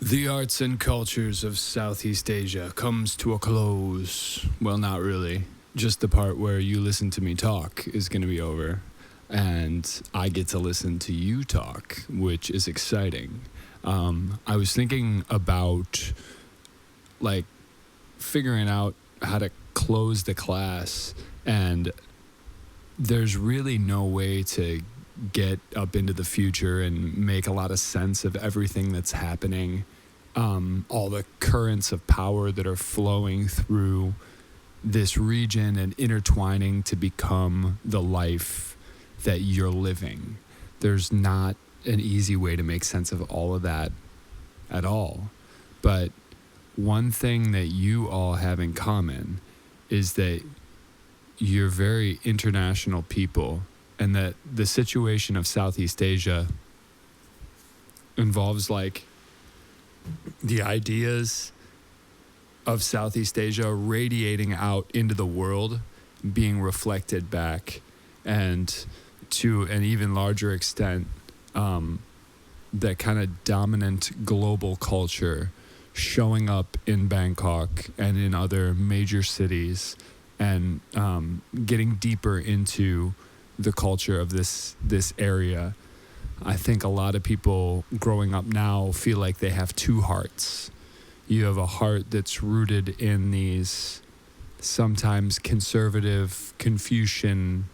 The arts and cultures of Southeast Asia comes to a close. Well, not really. Just the part where you listen to me talk is going to be over. And I get to listen to you talk, which is exciting. I was thinking about, figuring out how to close the class. And there's really no way to get up into the future and make a lot of sense of everything that's happening, all the currents of power that are flowing through this region and intertwining to become the life that you're living. There's not an easy way to make sense of all of that at all. But one thing that you all have in common is that you're very international people, and that the situation of Southeast Asia involves the ideas of Southeast Asia radiating out into the world, being reflected back, and to an even larger extent, that kind of dominant global culture showing up in Bangkok and in other major cities, and getting deeper into the culture of this area. I think a lot of people growing up now feel like they have two hearts. You have a heart that's rooted in these sometimes conservative Confucian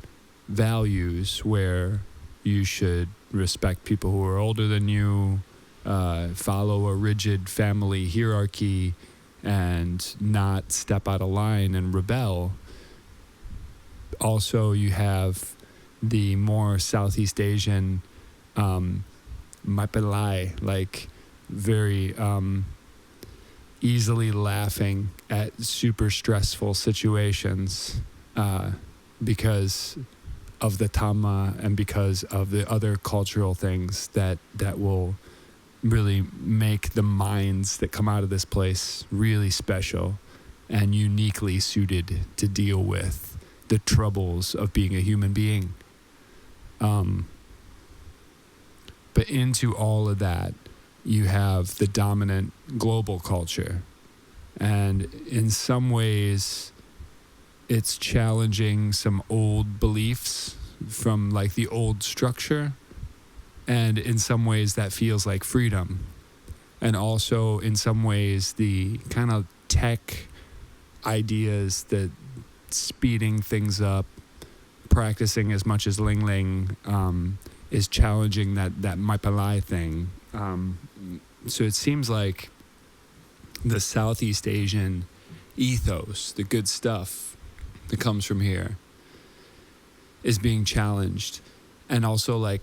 values where you should respect people who are older than you, follow a rigid family hierarchy, and not step out of line and rebel. Also, you have the more Southeast Asian mapelai, very easily laughing at super stressful situations because of the Tama and because of the other cultural things that will really make the minds that come out of this place really special and uniquely suited to deal with the troubles of being a human being. But into all of that, you have the dominant global culture. And in some ways, it's challenging some old beliefs from the old structure. And in some ways, that feels like freedom. And also, in some ways, the kind of tech ideas that speeding things up, practicing as much as Ling Ling, is challenging that Maipalai thing. So it seems like the Southeast Asian ethos, the good stuff that comes from here, is being challenged. And also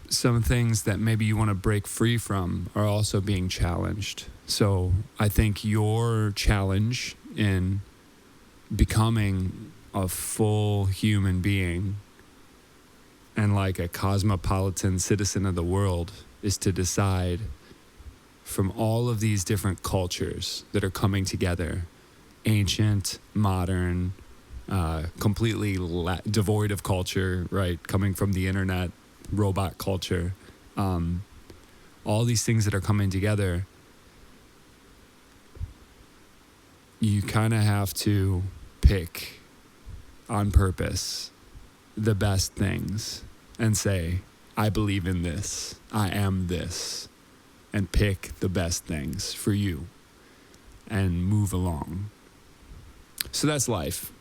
some things that maybe you want to break free from are also being challenged. So I think your challenge in becoming a full human being and a cosmopolitan citizen of the world is to decide from all of these different cultures that are coming together, ancient, modern, completely devoid of culture, right? Coming from the internet, robot culture, all these things that are coming together, you kind of have to pick on purpose the best things and say, I believe in this, I am this, and pick the best things for you and move along. So that's life.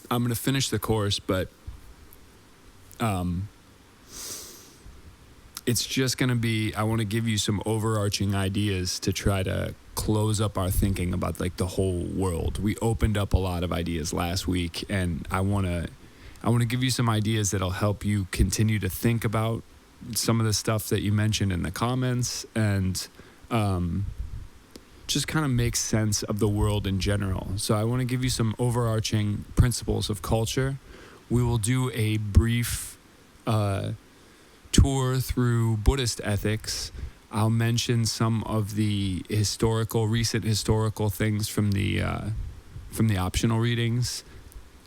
I'm going to finish the course, but it's just going to be, I want to give you some overarching ideas to try to close up our thinking about the whole world. We opened up a lot of ideas last week, and I want to give you some ideas that'll help you continue to think about some of the stuff that you mentioned in the comments, and just kind of make sense of the world in general. So I want to give you some overarching principles of culture. We will do a brief tour through Buddhist ethics. I'll mention some of the recent historical things from the optional readings.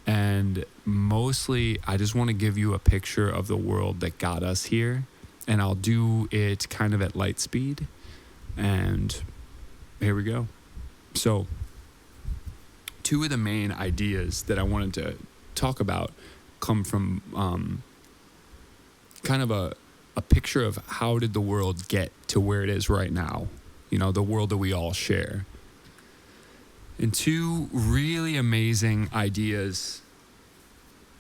And mostly, I just want to give you a picture of the world that got us here and I'll do it kind of at light speed. And here we go. So, two of the main ideas that I wanted to talk about come from kind of a picture of how did the world get to where it is right now, the world that we all share. And two really amazing ideas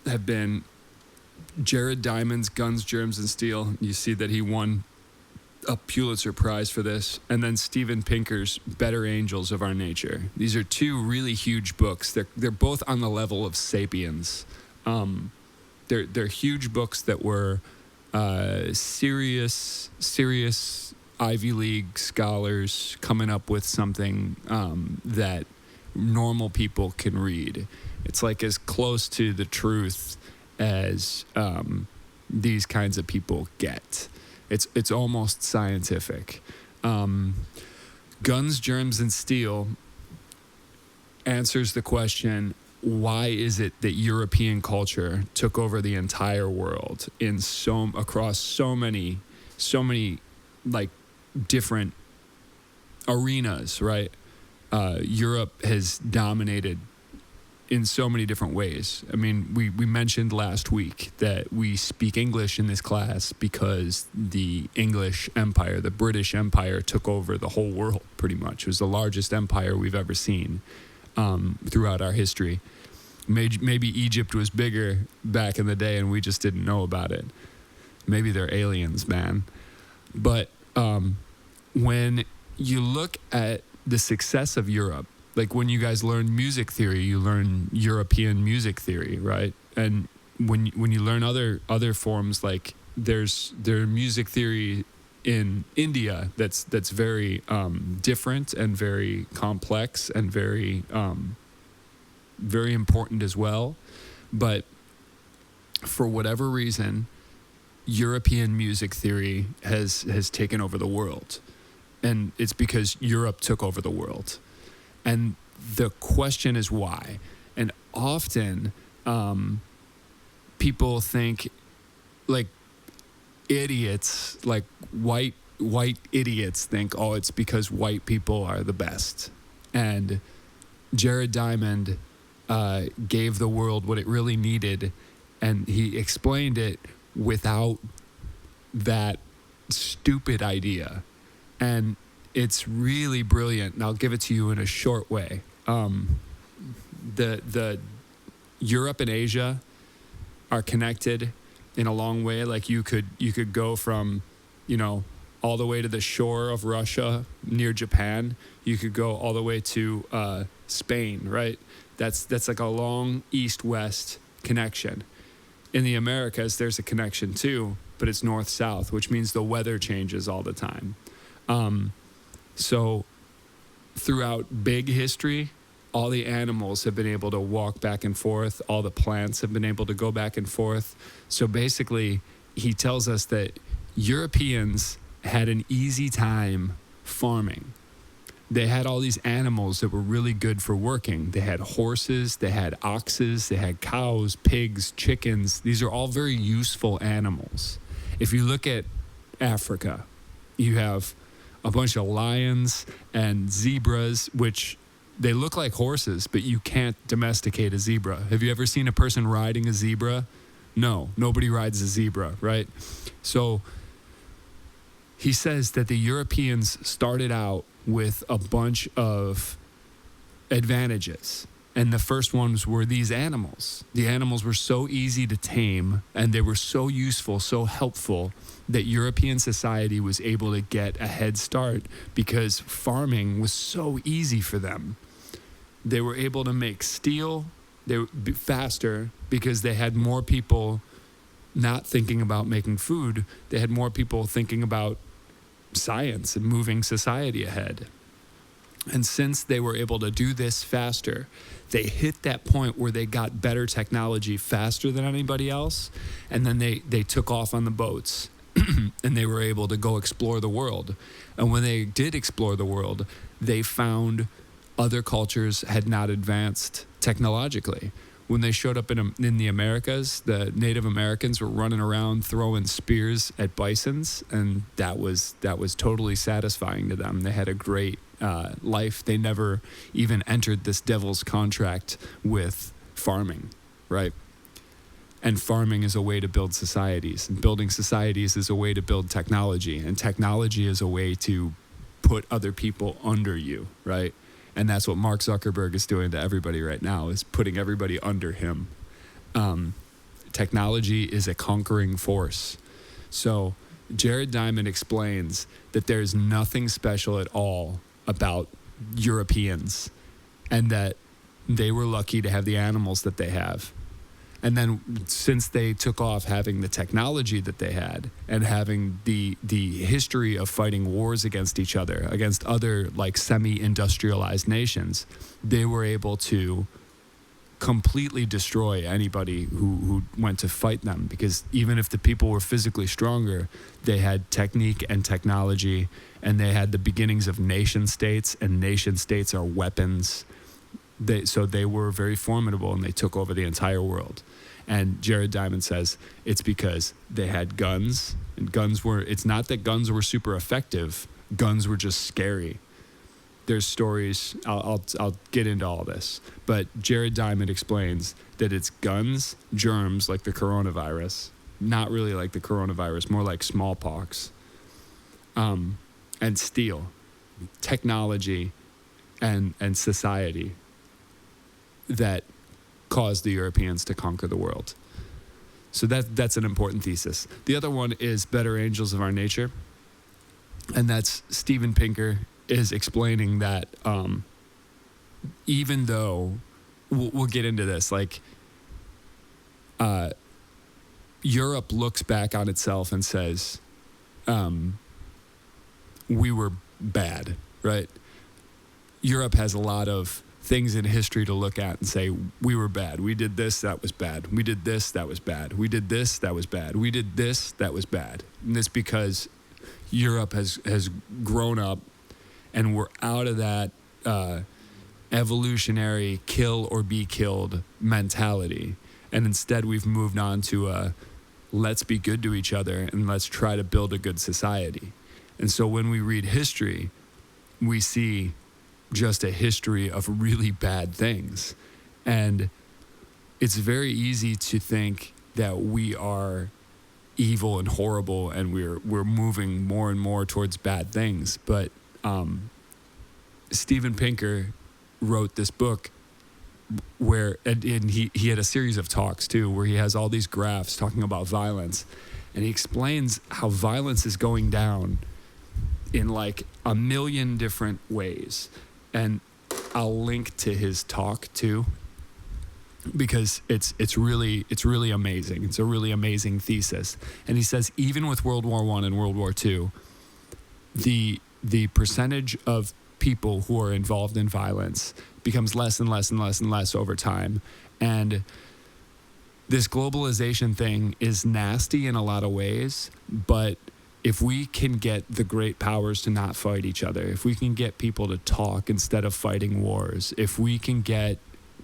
have been Jared Diamond's Guns, Germs, and Steel. You see that he won a Pulitzer Prize for this. And then Steven Pinker's Better Angels of Our Nature. These are two really huge books. They're both on the level of Sapiens. They're huge books that were serious Ivy League scholars coming up with something that normal people can read. It's like as close to the truth as these kinds of people get. It's almost scientific. Guns, Germs, and Steel answers the question, why is it that European culture took over the entire world across so many like different arenas, right? Europe has dominated in so many different ways. I mean, we mentioned last week that we speak English in this class because the English Empire, the British Empire, took over the whole world pretty much. It was the largest empire we've ever seen throughout our history. Maybe Egypt was bigger back in the day and we just didn't know about it. Maybe they're aliens, man. But when you look at the success of Europe, like when you guys learn music theory, you learn European music theory, right? And when you learn other forms, like there's music theory in India that's very different and very complex and very very important as well. But for whatever reason, European music theory has taken over the world. And it's because Europe took over the world. And the question is why. And often people think, like idiots, like white idiots think, oh, it's because white people are the best. And Jared Diamond gave the world what it really needed, and he explained it without that stupid idea. And it's really brilliant, and I'll give it to you in a short way. The Europe and Asia are connected in a long way. Like you could go from, all the way to the shore of Russia near Japan. You could go all the way to Spain, right? That's like a long east-west connection. In the Americas, there's a connection too, but it's north-south, which means the weather changes all the time. So throughout big history, all the animals have been able to walk back and forth. All the plants have been able to go back and forth. So basically, he tells us that Europeans had an easy time farming. They had all these animals that were really good for working. They had horses, they had oxes, they had cows, pigs, chickens. These are all very useful animals. If you look at Africa, you have a bunch of lions and zebras, which they look like horses, but you can't domesticate a zebra. Have you ever seen a person riding a zebra? No, nobody rides a zebra, right? So he says that the Europeans started out with a bunch of advantages. And the first ones were these animals. The animals were so easy to tame, and they were so useful, so helpful, that European society was able to get a head start because farming was so easy for them. They were able to make steel faster because they had more people not thinking about making food. They had more people thinking about science and moving society ahead. And since they were able to do this faster, they hit that point where they got better technology faster than anybody else. And then they took off on the boats and they were able to go explore the world. And when they did explore the world, they found other cultures had not advanced technologically. when they showed up in the Americas, the Native Americans were running around throwing spears at bisons, and that was totally satisfying to them. They had a great life. They never even entered this devil's contract with farming, right? And farming is a way to build societies, and building societies is a way to build technology, and technology is a way to put other people under you, right? And that's what Mark Zuckerberg is doing to everybody right now, is putting everybody under him. Technology is a conquering force. So Jared Diamond explains that there's nothing special at all about Europeans, and that they were lucky to have the animals that they have. And then since they took off having the technology that they had, and having the history of fighting wars against each other, against other like semi-industrialized nations, they were able to completely destroy anybody who went to fight them, because even if the people were physically stronger, they had technique and technology, and they had the beginnings of nation states, and nation states are weapons. So they were very formidable, and they took over the entire world. And Jared Diamond says it's because they had guns, and it's not that guns were super effective. Guns were just scary. There's stories, I'll get into all this, but Jared Diamond explains that it's guns, germs like the coronavirus, not really like the coronavirus, more like smallpox, and steel, technology, and society that caused the Europeans to conquer the world. So that's an important thesis. The other one is Better Angels of Our Nature, and that's Steven Pinker is explaining that even though, we'll get into this, like Europe looks back on itself and says, we were bad, right? Europe has a lot of things in history to look at and say, we were bad. We did this, that was bad. We did this, that was bad. We did this, that was bad. We did this, that was bad. And it's because Europe has grown up, and we're out of that evolutionary kill or be killed mentality. And instead we've moved on to let's be good to each other, and let's try to build a good society. And so when we read history, we see just a history of really bad things. And it's very easy to think that we are evil and horrible, and we're moving more and more towards bad things. But Steven Pinker wrote this book where, and he had a series of talks too, where he has all these graphs talking about violence, and he explains how violence is going down in like a million different ways. And I'll link to his talk too, because it's really amazing. It's a really amazing thesis. And he says even with World War I and World War II, the percentage of people who are involved in violence becomes less and less and less and less over time. And this globalization thing is nasty in a lot of ways, but if we can get the great powers to not fight each other, if we can get people to talk instead of fighting wars, if we can get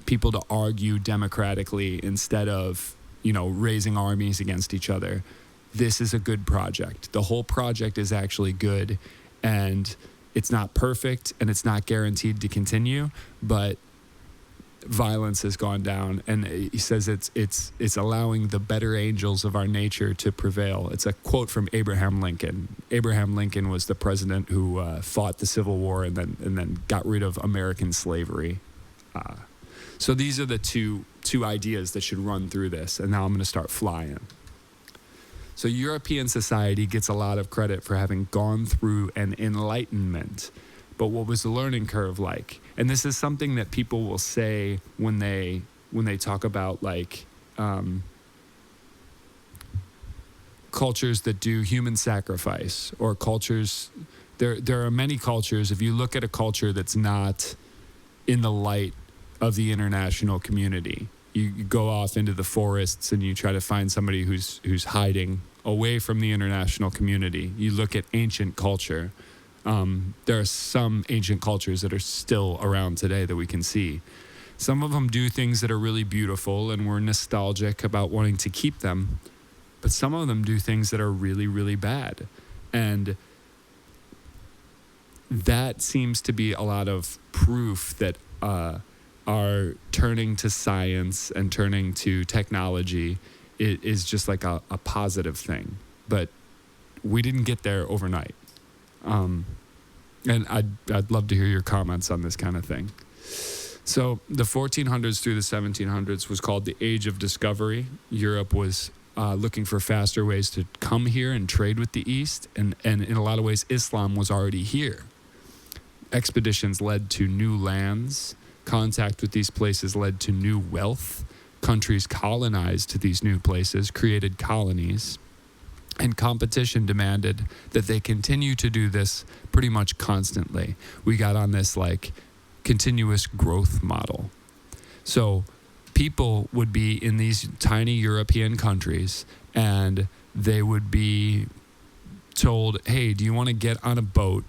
people to argue democratically instead of, raising armies against each other, this is a good project. The whole project is actually good, and it's not perfect, and it's not guaranteed to continue, but violence has gone down, and he says it's allowing the better angels of our nature to prevail. It's a quote from Abraham Lincoln. Abraham Lincoln was the president who fought the Civil War and then got rid of American slavery. So these are the two ideas that should run through this, and now I'm going to start flying. So European society gets a lot of credit for having gone through an enlightenment. But what was the learning curve like? And this is something that people will say when they talk about like cultures that do human sacrifice, or cultures. There are many cultures. If you look at a culture that's not in the light of the international community, you go off into the forests and you try to find somebody who's hiding away from the international community. You look at ancient culture. There are some ancient cultures that are still around today that we can see. Some of them do things that are really beautiful and we're nostalgic about wanting to keep them. But some of them do things that are really, really bad. And that seems to be a lot of proof that our turning to science and turning to technology is just like a positive thing. But we didn't get there overnight. And I'd love to hear your comments on this kind of thing. So the 1400s through the 1700s was called the Age of Discovery. Europe was looking for faster ways to come here and trade with the East. And in a lot of ways, Islam was already here. Expeditions led to new lands. Contact with these places led to new wealth. Countries colonized these new places, created colonies. And competition demanded that they continue to do this pretty much constantly. We got on this like continuous growth model. So people would be in these tiny European countries and they would be told, hey, do you want to get on a boat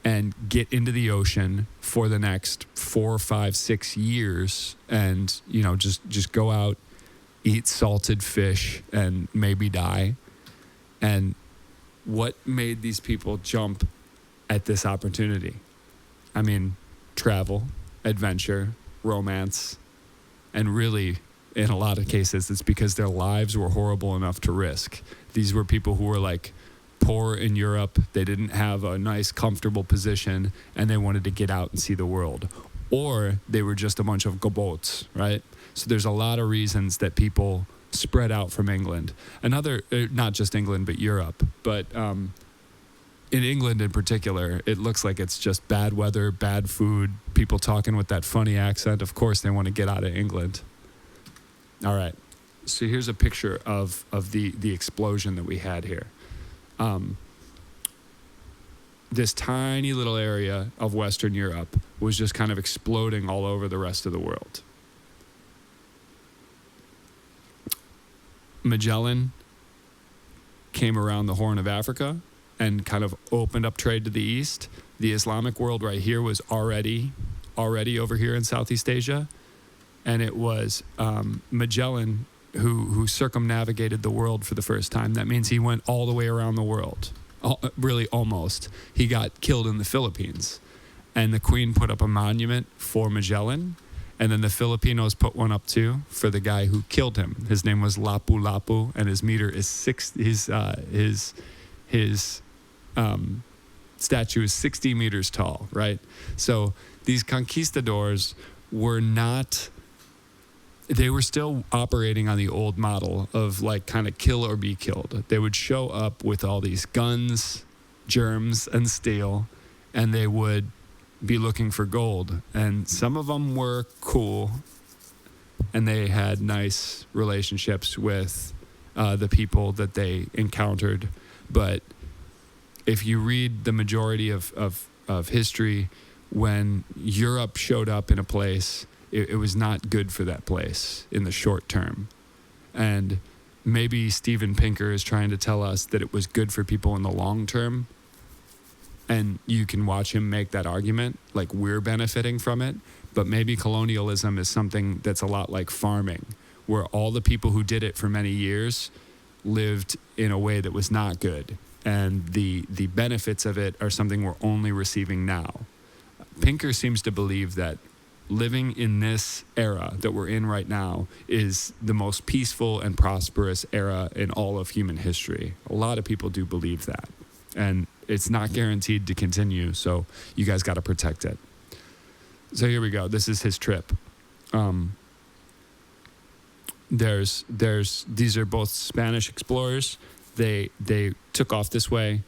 and get into the ocean for the next 4, 5, 6 years and, you know, just go out, eat salted fish and maybe die? And what made these people jump at this opportunity? I mean, travel, adventure, romance, and really, in a lot of cases, it's because their lives were horrible enough to risk. These were people who were like poor in Europe. They didn't have a nice, comfortable position, and they wanted to get out and see the world. Or they were just a bunch of gobots, right? So there's a lot of reasons that people spread out from England. Another, not just England, but Europe. But in England in particular, it looks like it's just bad weather, bad food, people talking with that funny accent. Of course, they want to get out of England. All right. So here's a picture of the explosion that we had here. This tiny little area of Western Europe was just kind of exploding all over the rest of the world. Magellan came around the Horn of Africa and kind of opened up trade to the east. The Islamic world right here was already over here in Southeast Asia. And it was Magellan who circumnavigated the world for the first time. That means he went all the way around the world. Really, almost. He got killed in the Philippines. And the Queen put up a monument for Magellan. And then the Filipinos put one up too for the guy who killed him. His name was Lapu-Lapu, and his meter is his statue is 60 meters tall, right? So these conquistadors were not, they were still operating on the old model of like kind of kill or be killed. They would show up with all these guns, germs, and steel, and they would be looking for gold. And some of them were cool, and they had nice relationships with the people that they encountered. But if you read the majority of history, when Europe showed up in a place, it was not good for that place in the short term. And maybe Steven Pinker is trying to tell us that it was good for people in the long term. And you can watch him make that argument, like we're benefiting from it. But maybe colonialism is something that's a lot like farming, where all the people who did it for many years lived in a way that was not good. And the benefits of it are something we're only receiving now. Pinker seems to believe that living in this era that we're in right now is the most peaceful and prosperous era in all of human history. A lot of people do believe that. And it's not guaranteed to continue, so you guys got to protect it. So here we go. This is his trip. These are both Spanish explorers. They took off this way,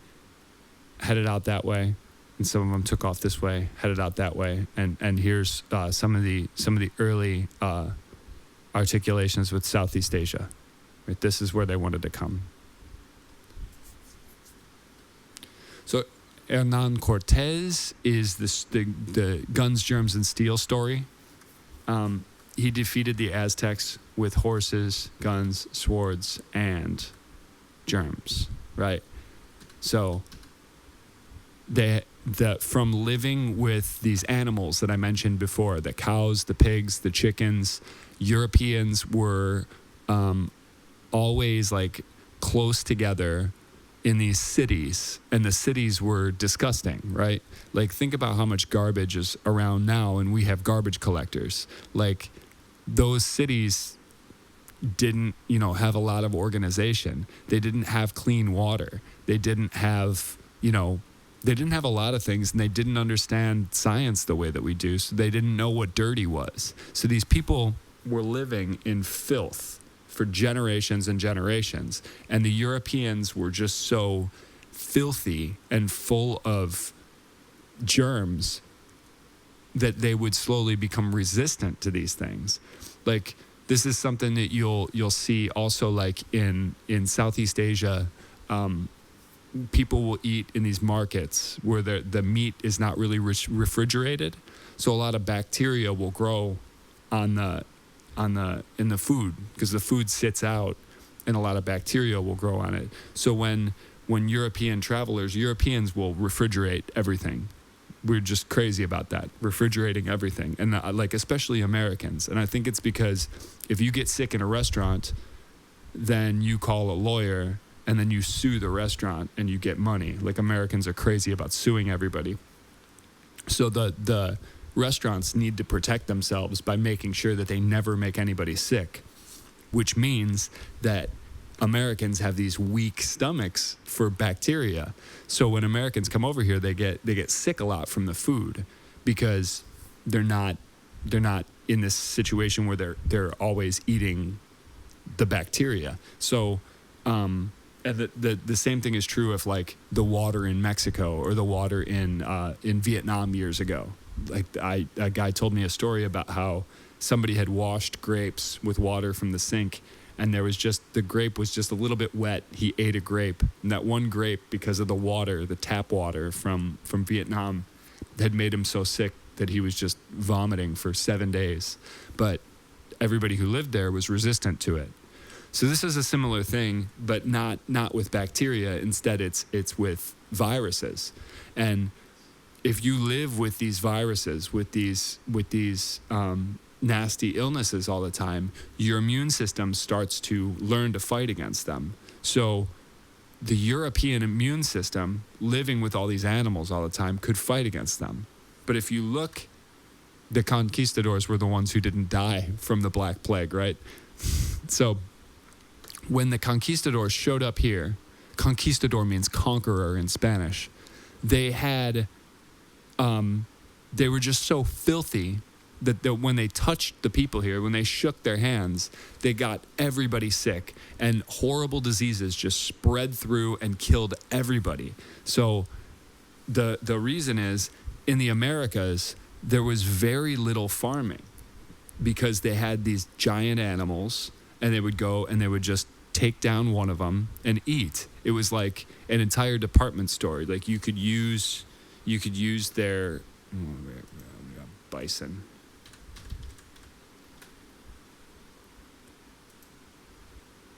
headed out that way, and some of them took off this way, headed out that way. And here's some of the early articulations with Southeast Asia. Right, this is where they wanted to come. So Hernan Cortez is the guns, germs, and steel story. He defeated the Aztecs with horses, guns, swords, and germs, right? So from living with these animals that I mentioned before, the cows, the pigs, the chickens, Europeans were always like close together in these cities, and the cities were disgusting, right? Like, think about how much garbage is around now, and we have garbage collectors. Like, those cities didn't, have a lot of organization. They didn't have clean water. They didn't have, they didn't have a lot of things, and they didn't understand science the way that we do, so they didn't know what dirty was. So these people were living in filth for generations and generations, and the Europeans were just so filthy and full of germs that they would slowly become resistant to these things. Like, this is something that you'll see also, like in Southeast Asia. People will eat in these markets where the meat is not really refrigerated, so a lot of bacteria will grow in the food, because the food sits out, and a lot of bacteria will grow on it. So when Europeans will refrigerate everything. We're just crazy about that, refrigerating everything, and like especially Americans. And I think it's because if you get sick in a restaurant, then you call a lawyer, and then you sue the restaurant, and you get money. Like, Americans are crazy about suing everybody. So the restaurants need to protect themselves by making sure that they never make anybody sick, which means that Americans have these weak stomachs for bacteria. So when Americans come over here, they get sick a lot from the food, because they're not in this situation where they're always eating the bacteria. So and the same thing is true of like the water in Mexico or the water in Vietnam years ago. Like, a guy told me a story about how somebody had washed grapes with water from the sink, and the grape was just a little bit wet. He ate a grape, and that one grape, because of the water, the tap water from Vietnam, had made him so sick that he was just vomiting for 7 days. But everybody who lived there was resistant to it. So this is a similar thing, but not with bacteria. Instead, it's with viruses. And if you live with these viruses, with these nasty illnesses all the time, your immune system starts to learn to fight against them. So the European immune system, living with all these animals all the time, could fight against them. But if you look, the conquistadors were the ones who didn't die from the Black Plague, right? So when the conquistadors showed up here, conquistador means conqueror in Spanish, they were just so filthy that when they touched the people here, when they shook their hands, they got everybody sick, and horrible diseases just spread through and killed everybody. So the reason is, in the Americas, there was very little farming, because they had these giant animals, and they would go and they would just take down one of them and eat. It was like an entire department store. Like, you could use their bison.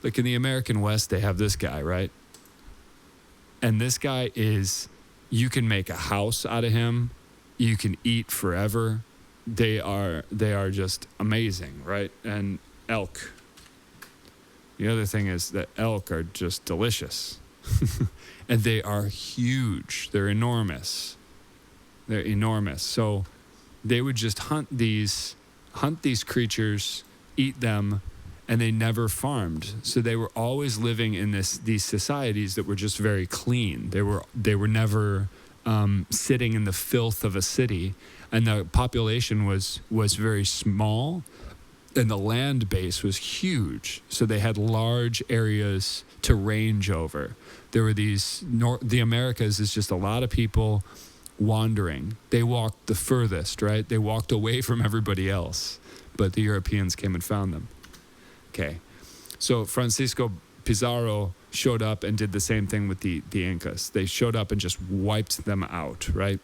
Like, in the American West, they have this guy, right? And this guy you can make a house out of him. You can eat forever. They are just amazing, right? And elk. The other thing is that elk are just delicious. And they are huge. They're enormous. So they would just hunt these creatures, eat them, and they never farmed. So they were always living in these societies that were just very clean. They were never sitting in the filth of a city, and the population was very small, and the land base was huge. So they had large areas to range over. There were the Americas is just a lot of people wandering. They walked the furthest, right? They walked away from everybody else, but the Europeans came and found them. Okay, so Francisco Pizarro showed up and did the same thing with the Incas. They showed up and just wiped them out, right?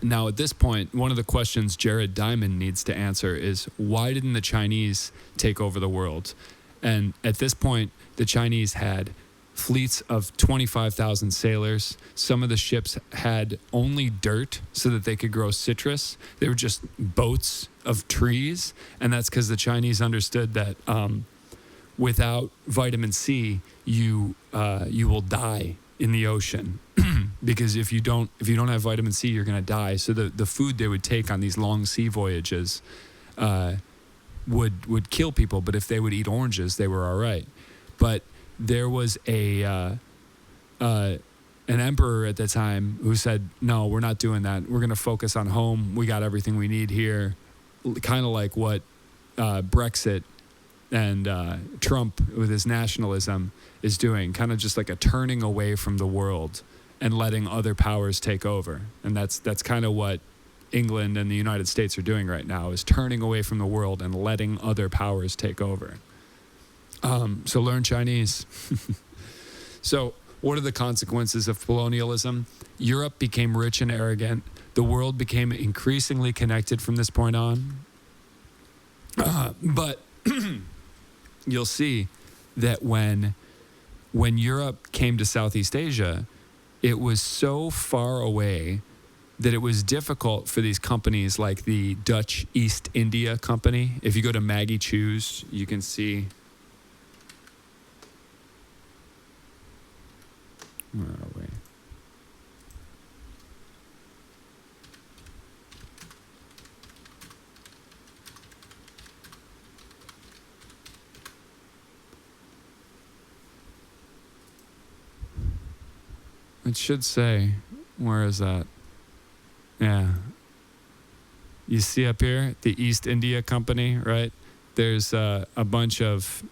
Now, at this point, one of the questions Jared Diamond needs to answer is, why didn't the Chinese take over the world? And at this point, the Chinese had fleets of 25,000 sailors. Some of the ships had only dirt so that they could grow citrus. They were just boats of trees. And that's because the Chinese understood that without vitamin C, you will die in the ocean. Because if you don't have vitamin C, you're going to die. So the food they would take on these long sea voyages would kill people. But if they would eat oranges, they were all right. But there was an emperor at the time who said, no, we're not doing that. We're going to focus on home. We got everything we need here. Kind of like what Brexit and Trump with his nationalism is doing, kind of just like a turning away from the world and letting other powers take over. And that's kind of what England and the United States are doing right now, is turning away from the world and letting other powers take over. So learn Chinese. So what are the consequences of colonialism? Europe became rich and arrogant. The world became increasingly connected from this point on. But you'll see that when Europe came to Southeast Asia, it was so far away that it was difficult for these companies like the Dutch East India Company. If you go to Maggie Choo's, you can see... Where are we? It should say, where is that? Yeah. You see up here, the East India Company, right? There's a bunch of,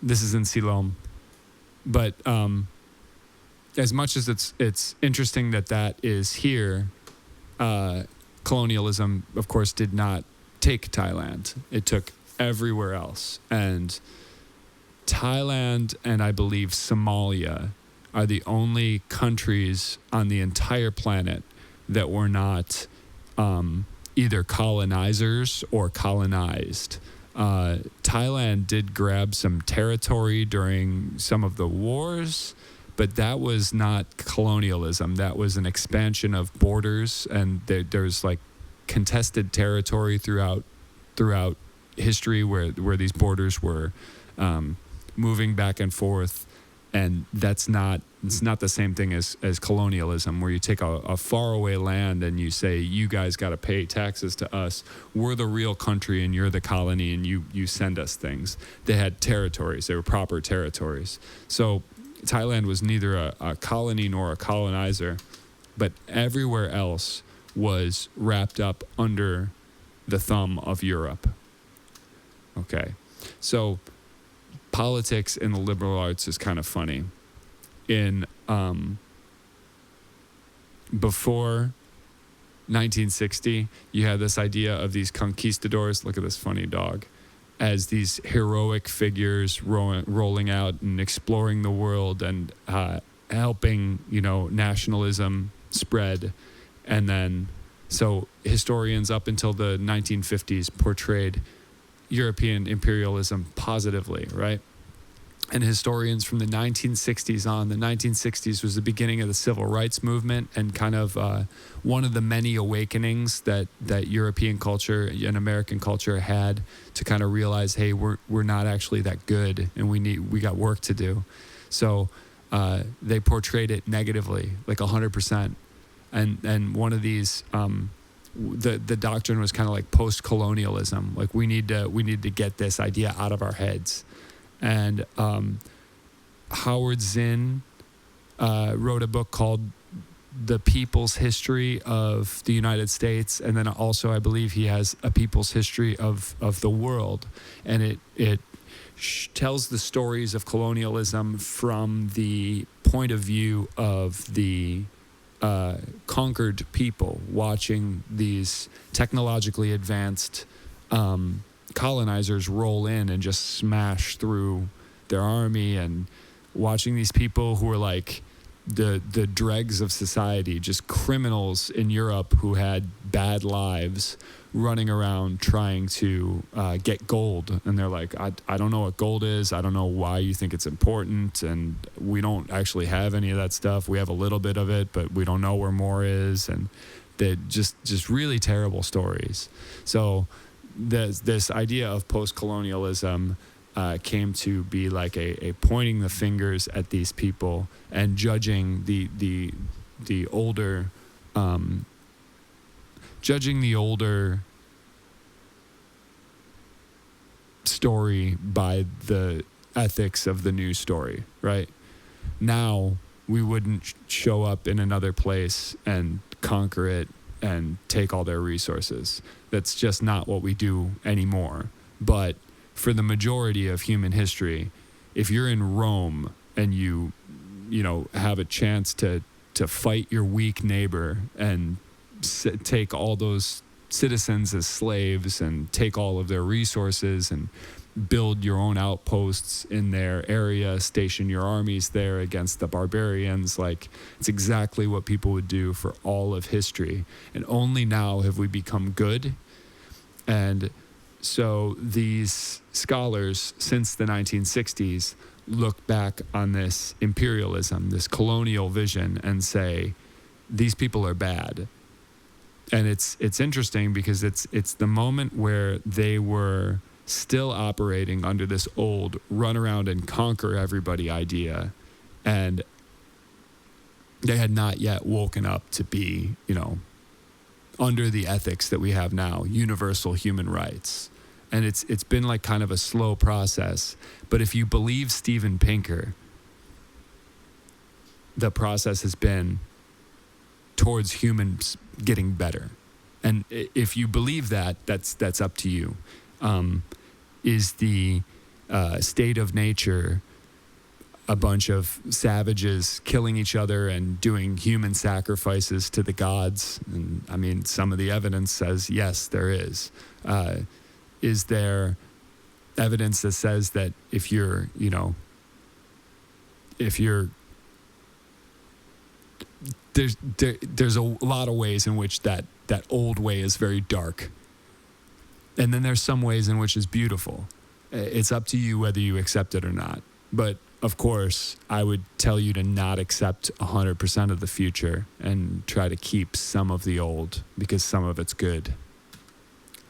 this is in Ceylon, but as much as it's interesting that is here, colonialism, of course, did not take Thailand. It took everywhere else. And Thailand and I believe Somalia are the only countries on the entire planet that were not either colonizers or colonized. Thailand did grab some territory during some of the wars, but that was not colonialism. That was an expansion of borders, and there's like contested territory throughout history where these borders were moving back and forth. And it's not the same thing as colonialism, where you take a faraway land and you say, you guys got to pay taxes to us. We're the real country and you're the colony, and you send us things. They had territories. They were proper territories. So Thailand was neither a colony nor a colonizer, but everywhere else was wrapped up under the thumb of Europe. Okay. So politics in the liberal arts is kind of funny. In before 1960, you had this idea of these conquistadors. Look at this funny dog. As these heroic figures rolling out and exploring the world and helping, nationalism spread. And then, so historians up until the 1950s portrayed European imperialism positively, right? And historians from the 1960s on, the 1960s was the beginning of the civil rights movement, and kind of one of the many awakenings that European culture and American culture had to kind of realize, hey, we're not actually that good, and we got work to do. So they portrayed it negatively, like 100%. And one of these the doctrine was kind of like post-colonialism. Like we need to get this idea out of our heads. And Howard Zinn wrote a book called The People's History of the United States, and then also I believe he has a People's History of the World, and it tells the stories of colonialism from the point of view of the conquered people, watching these technologically advanced colonizers roll in and just smash through their army, and watching these people who were like the dregs of society, just criminals in Europe who had bad lives, running around trying to get gold. And they're like, I don't know what gold is. I don't know why you think it's important. And we don't actually have any of that stuff. We have a little bit of it, but we don't know where more is. And they just really terrible stories. So this idea of post-colonialism came to be like a pointing the fingers at these people and judging the older story by the ethics of the new story, right? Now we wouldn't show up in another place and conquer it and take all their resources. That's just not what we do anymore. But for the majority of human history, if you're in Rome and you have a chance to fight your weak neighbor and take all those citizens as slaves and take all of their resources and build your own outposts in their area, station your armies there against the barbarians, like it's exactly what people would do for all of history. And only now have we become good. And so these scholars since the 1960s look back on this imperialism, this colonial vision, and say, these people are bad. And it's interesting because it's the moment where they were still operating under this old run around and conquer everybody idea. And they had not yet woken up to be, under the ethics that we have now, universal human rights. And it's been like kind of a slow process. But if you believe Steven Pinker, the process has been towards humans getting better. And if you believe that, that's up to you. Is the state of nature a bunch of savages killing each other and doing human sacrifices to the gods? And I mean, some of the evidence says, yes, there is. Is there evidence that says that if you're there's a lot of ways in which that old way is very dark. And then there's some ways in which it's beautiful. It's up to you whether you accept it or not. But of course, I would tell you to not accept 100% of the future and try to keep some of the old because some of it's good.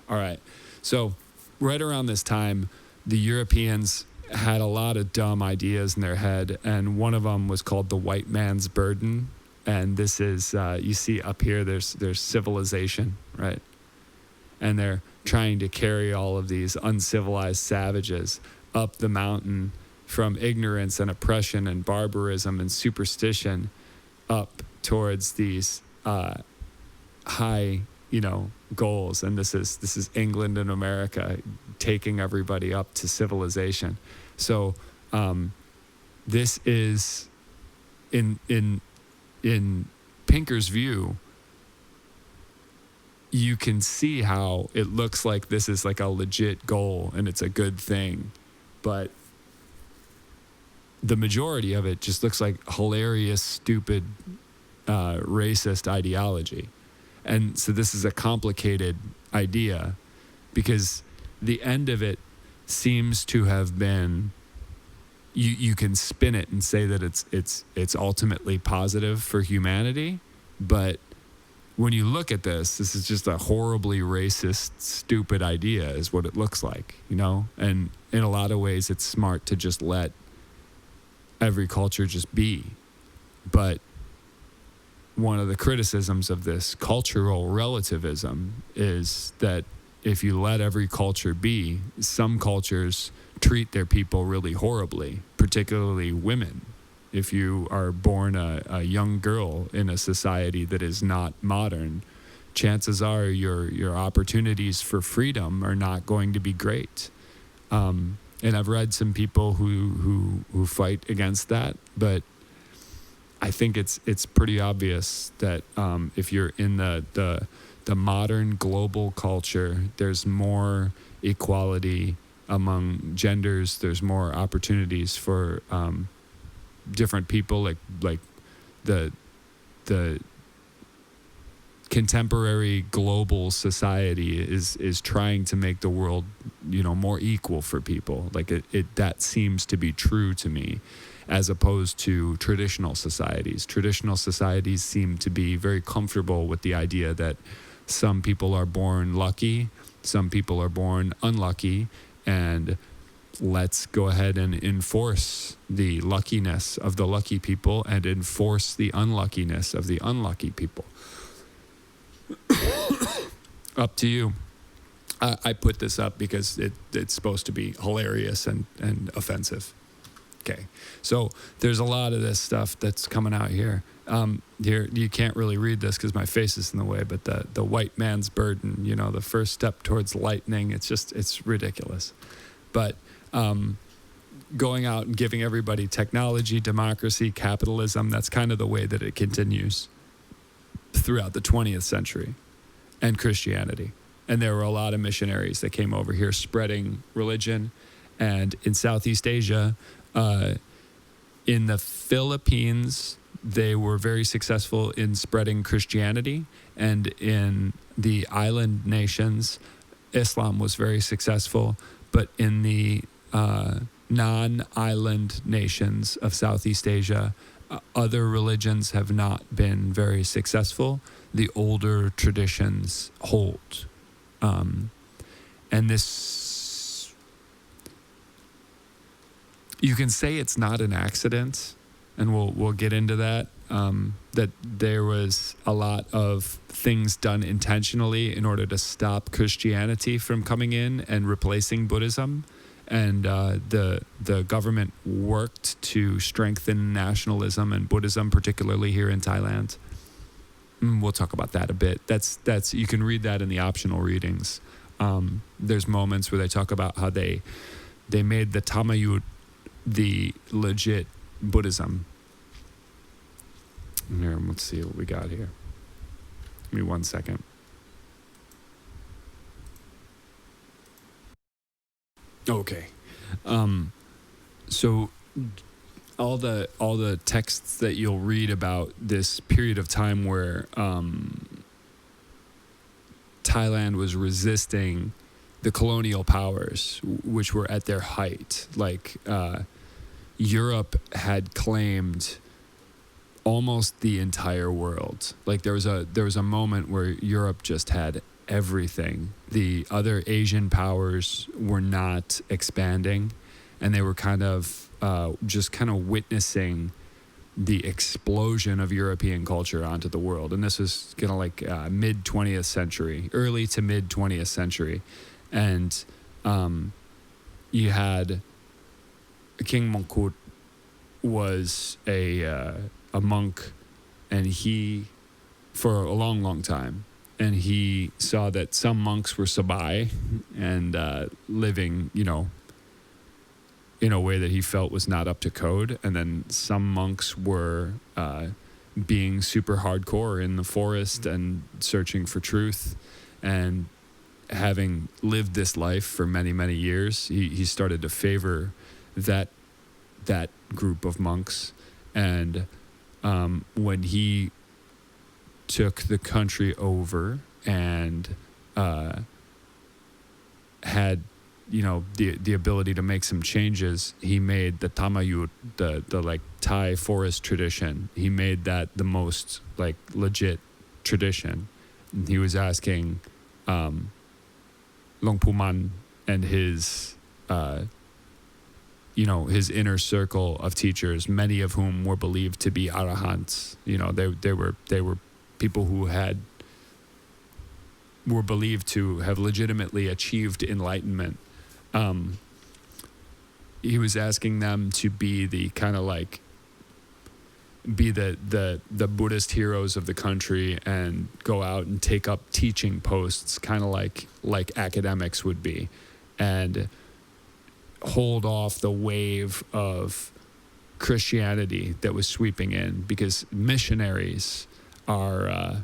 All right. So right around this time, the Europeans had a lot of dumb ideas in their head. And one of them was called the white man's burden. And this is, you see up here, there's civilization, right? And they're trying to carry all of these uncivilized savages up the mountain from ignorance and oppression and barbarism and superstition up towards these high, goals. And this is England and America taking everybody up to civilization. So this is in Pinker's view, you can see how it looks like this is like a legit goal and it's a good thing, but the majority of it just looks like hilarious, stupid, racist ideology. And so this is a complicated idea because the end of it seems to have been, you can spin it and say that it's ultimately positive for humanity, but when you look at this is just a horribly racist, stupid idea is what it looks like, And in a lot of ways, it's smart to just let every culture just be. But one of the criticisms of this cultural relativism is that if you let every culture be, some cultures treat their people really horribly, particularly women. If you are born a young girl in a society that is not modern, chances are your opportunities for freedom are not going to be great. And I've read some people who fight against that, but I think it's pretty obvious that if you're in the modern global culture, there's more equality among genders. There's more opportunities for different people, like the contemporary global society is trying to make the world, more equal for people. Like it that seems to be true to me, as opposed to traditional societies. Traditional societies seem to be very comfortable with the idea that some people are born lucky, some people are born unlucky, and let's go ahead and enforce the luckiness of the lucky people and enforce the unluckiness of the unlucky people. Up to you. I put this up because it's supposed to be hilarious and offensive. Okay, so there's a lot of this stuff that's coming out here. Here you can't really read this because my face is in the way, but the white man's burden, the first step towards lightning, it's ridiculous. But going out and giving everybody technology, democracy, capitalism, that's kind of the way that it continues throughout the 20th century, and Christianity. And there were a lot of missionaries that came over here spreading religion. And in Southeast Asia, in the Philippines, they were very successful in spreading Christianity. And in the island nations, Islam was very successful. But in the non-island nations of Southeast Asia, other religions have not been very successful. The older traditions hold. And this, you can say it's not an accident, and we'll get into that, that there was a lot of things done intentionally in order to stop Christianity from coming in and replacing Buddhism. And the government worked to strengthen nationalism and Buddhism, particularly here in Thailand. We'll talk about that a bit. That's you can read that in the optional readings. There's moments where they talk about how they made the Tamayut the legit Buddhism. Here, let's see what we got here. Give me 1 second. Okay. So all the texts that you'll read about this period of time where Thailand was resisting the colonial powers, which were at their height. Like Europe had claimed almost the entire world. Like there was a moment where Europe just had everything. The other Asian powers were not expanding, and they were kind of witnessing the explosion of European culture onto the world. And this was kind of like mid 20th century, early to mid 20th century. And you had King Mongkut was a monk, and he, for a long, long time, and he saw that some monks were sabai and living, in a way that he felt was not up to code. And then some monks were being super hardcore in the forest and searching for truth. And having lived this life for many, many years, he started to favor that group of monks. And when he took the country over and had the ability to make some changes, he made the Tamayut, the like Thai forest tradition, he made that the most like legit tradition. And he was asking Long Puman and his his inner circle of teachers, many of whom were believed to be arahants. They were people who were believed to have legitimately achieved enlightenment. He was asking them to be the kind of like the Buddhist heroes of the country and go out and take up teaching posts, kind of like academics would be, and hold off the wave of Christianity that was sweeping in, because missionaries are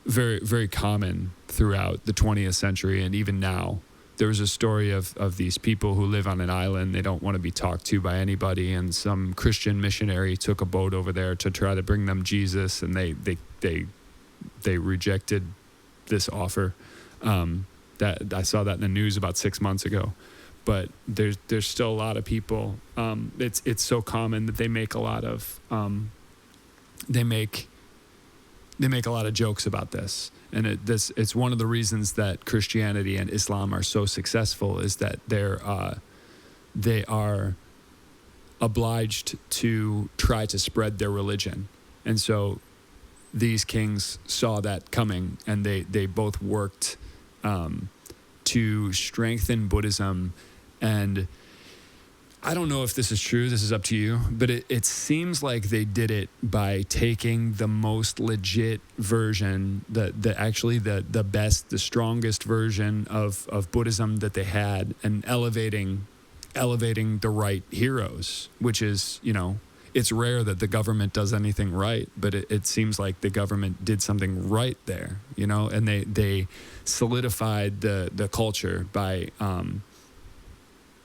very, very common throughout the 20th century and even now. there was a story of these people who live on an island. They don't want to be talked to by anybody, and some Christian missionary took a boat over there to try to bring them Jesus, and they rejected this offer. That I saw that in the news about 6 months ago. But there's still a lot of people. It's so common that they make a lot of they make a lot of jokes about this, and it's one of the reasons that Christianity and Islam are so successful, is that they are obliged to try to spread their religion, and so these kings saw that coming, and they both worked to strengthen Buddhism. And I don't know if this is true, this is up to you, but it seems like they did it by taking the most legit version, the best, the strongest version of Buddhism that they had, and elevating the right heroes, which is, it's rare that the government does anything right, but it seems like the government did something right there, and they solidified the culture by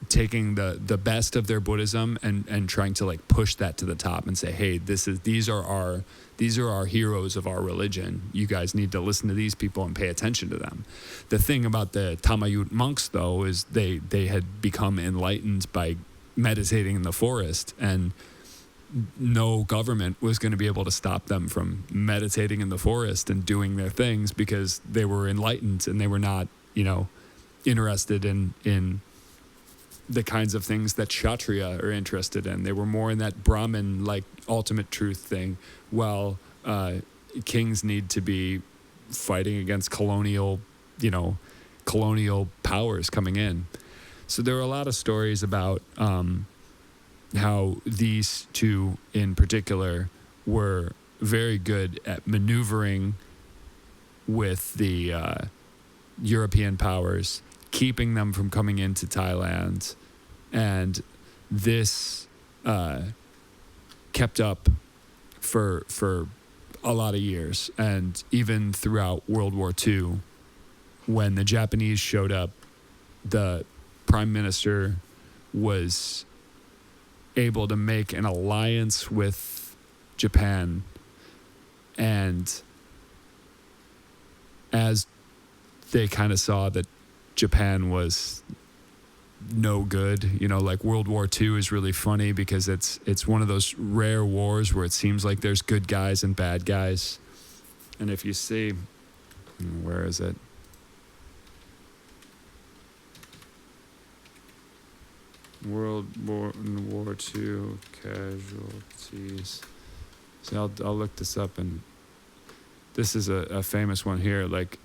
taking the best of their Buddhism and trying to like push that to the top and say, hey, these are our heroes of our religion. You guys need to listen to these people and pay attention to them. The thing about the Tamayut monks, though, is they had become enlightened by meditating in the forest, and no government was going to be able to stop them from meditating in the forest and doing their things, because they were enlightened and they were not, interested in the kinds of things that Kshatriya are interested in. They were more in that Brahmin, like, ultimate truth thing, while kings need to be fighting against colonial powers coming in. So there were a lot of stories about how these two in particular were very good at maneuvering with the European powers, keeping them from coming into Thailand. And this kept up for a lot of years. And even throughout World War II, when the Japanese showed up, the prime minister was able to make an alliance with Japan. And as they kind of saw that Japan was no good, like World War II is really funny because it's one of those rare wars where it seems like there's good guys and bad guys. And if you see, where is it? World War II casualties. So I'll look this up, and this is a famous one here. Like,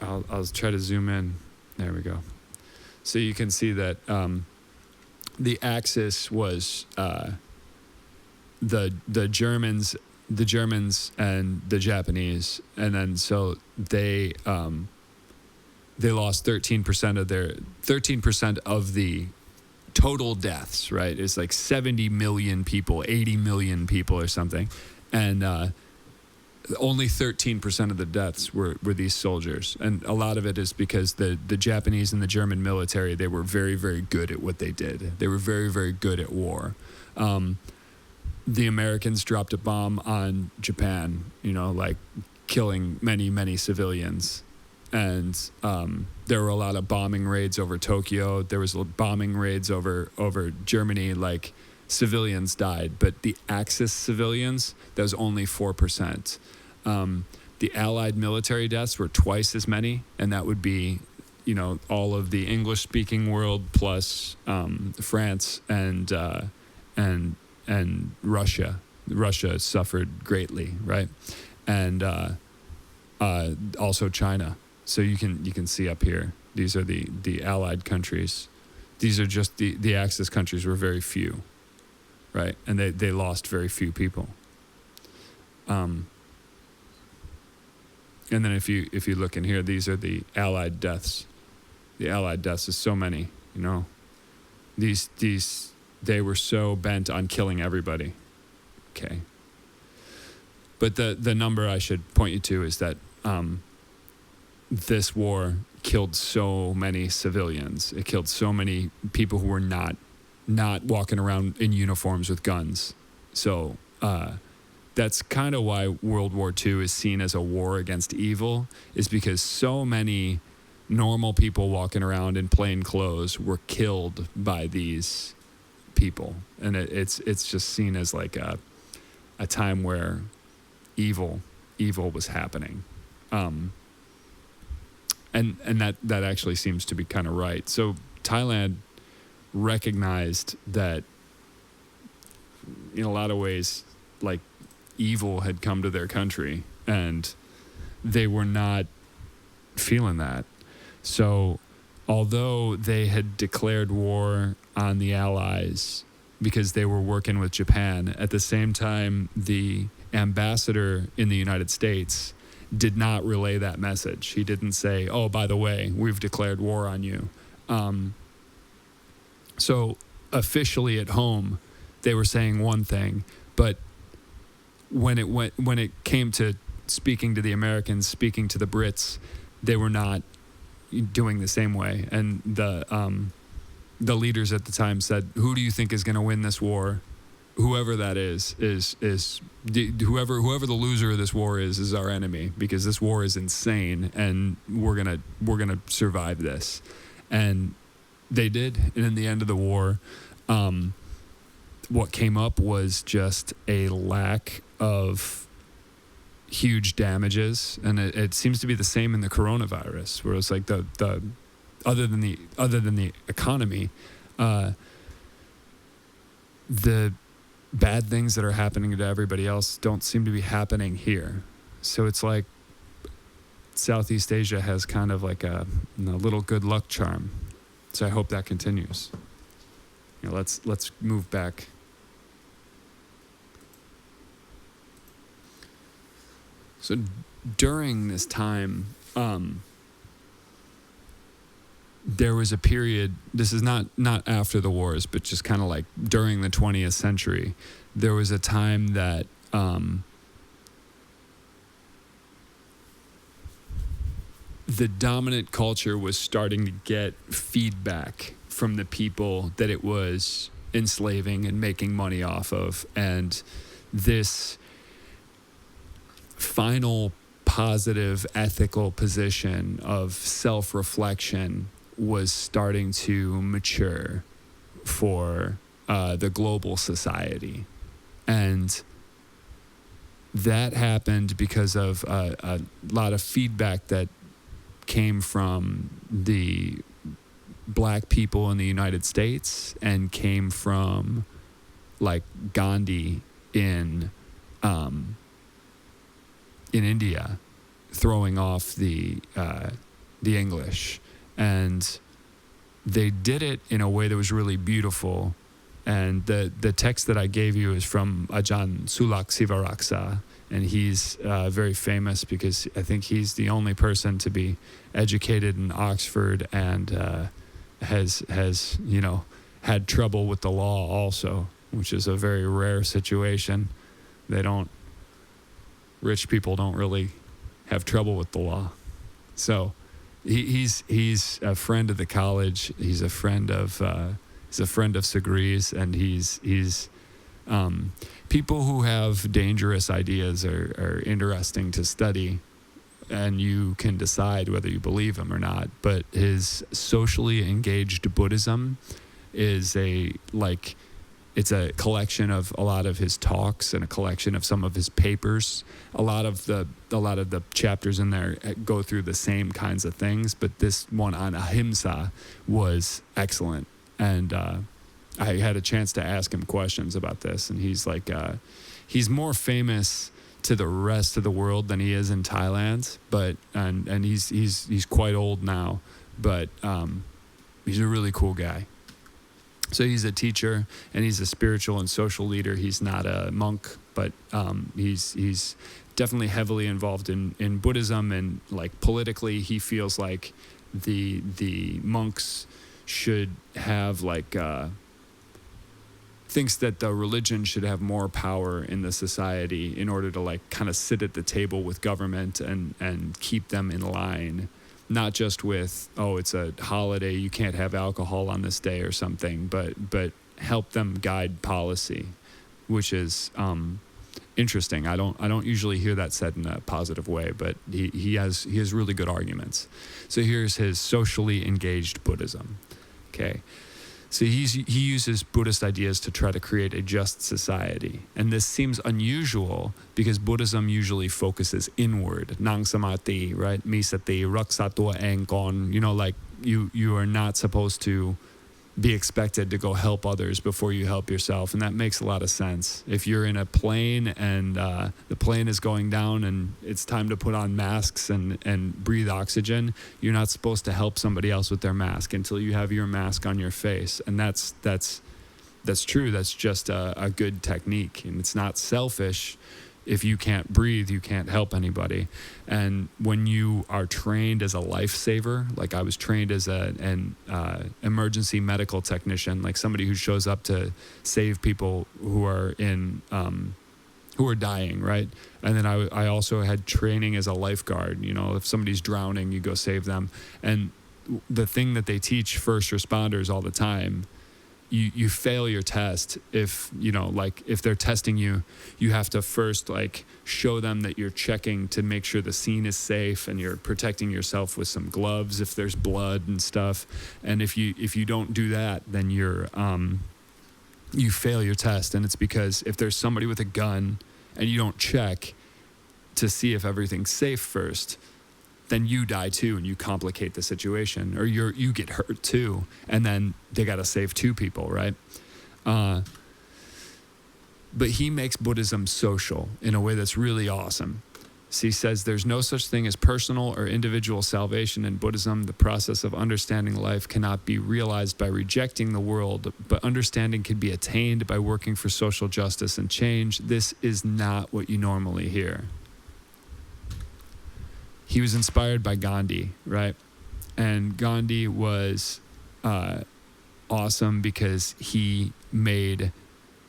I'll try to zoom in. There we go. So you can see that the axis was the Germans and the Japanese, and then so they lost 13% of the total deaths, right? It's like 70 million people, 80 million people or something. And only 13% of the deaths were these soldiers. And a lot of it is because the Japanese and the German military, they were very, very good at what they did. They were very, very good at war. The Americans dropped a bomb on Japan, like killing many, many civilians. And there were a lot of bombing raids over Tokyo. There was bombing raids over Germany. Like, civilians died, but the Axis civilians, that was only 4%. The Allied military deaths were twice as many, and that would be, all of the English-speaking world plus France and Russia. Russia suffered greatly, right? And also China. So you can see up here, these are the Allied countries. These are just the Axis countries were very few, right? And they lost very few people. And then if you look in here, these are the Allied deaths. The Allied deaths is so many, These they were so bent on killing everybody. Okay. But the number I should point you to is that this war killed so many civilians. It killed so many people who were not walking around in uniforms with guns. So that's kind of why World War II is seen as a war against evil, is because so many normal people walking around in plain clothes were killed by these people. And it's just seen as like a time where evil was happening. And that actually seems to be kind of right. So Thailand recognized that in a lot of ways, like, evil had come to their country, and they were not feeling that. So although they had declared war on the Allies because they were working with Japan, at the same time, the ambassador in the United States did not relay that message. He didn't say, oh, by the way, we've declared war on you. So officially at home, they were saying one thing, but when it came to speaking to the Americans, speaking to the Brits, they were not doing the same way. And the leaders at the time said, "Who do you think is going to win this war? Whoever that is whoever the loser of this war is our enemy, because this war is insane, and we're gonna survive this." And they did. And in the end of the war, what came up was just a lack of huge damages, and it seems to be the same in the coronavirus, where it's like the other than the economy, the bad things that are happening to everybody else don't seem to be happening here. So it's like Southeast Asia has kind of like a little good luck charm. So I hope that continues. Let's move back. So during this time, there was a period, this is not after the wars, but just kind of like during the 20th century, there was a time that the dominant culture was starting to get feedback from the people that it was enslaving and making money off of. And this final positive ethical position of self-reflection was starting to mature for the global society. And that happened because of a lot of feedback that came from the black people in the United States, and came from like Gandhi in India, throwing off the English. And they did it in a way that was really beautiful. And the text that I gave you is from Ajahn Sulak Sivaraksa, and he's very famous because I think he's the only person to be educated in Oxford, and has had trouble with the law also, which is a very rare situation. Rich people don't really have trouble with the law. So he's a friend of the college. He's a friend of Sagri's, and he's people who have dangerous ideas are interesting to study, and you can decide whether you believe him or not. But his socially engaged Buddhism is it's a collection of a lot of his talks and a collection of some of his papers. A lot of the chapters in there go through the same kinds of things, but this one on ahimsa was excellent. And I had a chance to ask him questions about this, and he's like, he's more famous to the rest of the world than he is in Thailand, but and he's quite old now, but he's a really cool guy. So he's a teacher, and he's a spiritual and social leader. He's not a monk, but he's definitely heavily involved in Buddhism, and like politically, he feels like the monks should have thinks that the religion should have more power in the society in order to like kind of sit at the table with government and keep them in line. not just with, oh, it's a holiday, you can't have alcohol on this day or something, but help them guide policy, which is interesting. I don't usually hear that said in a positive way, but he has really good arguments. So here's his socially engaged Buddhism. Okay. So he uses Buddhist ideas to try to create a just society. And this seems unusual because Buddhism usually focuses inward. Nang samati, right? Misati, raksatua engkon. Like you are not supposed to be expected to go help others before you help yourself. And that makes a lot of sense. If you're in a plane and the plane is going down and it's time to put on masks and breathe oxygen, you're not supposed to help somebody else with their mask until you have your mask on your face. And that's true. That's just a good technique. And it's not selfish. If you can't breathe, you can't help anybody. And when you are trained as a lifesaver, like I was trained as an emergency medical technician, like somebody who shows up to save people who are who are dying, right? And then I also had training as a lifeguard. If somebody's drowning, you go save them. And the thing that they teach first responders all the time, you fail your test if they're testing you, you have to first show them that you're checking to make sure the scene is safe and you're protecting yourself with some gloves if there's blood and stuff. And if you don't do that, then you fail your test. And it's because if there's somebody with a gun and you don't check to see if everything's safe first, then you die too and you complicate the situation, or you get hurt too, and then they got to save two people, right? But he makes Buddhism social in a way that's really awesome. So he says there's no such thing as personal or individual salvation in Buddhism. The process of understanding life cannot be realized by rejecting the world, but understanding can be attained by working for social justice and change. This is not what you normally hear. He was inspired by Gandhi, right? And Gandhi was awesome because he made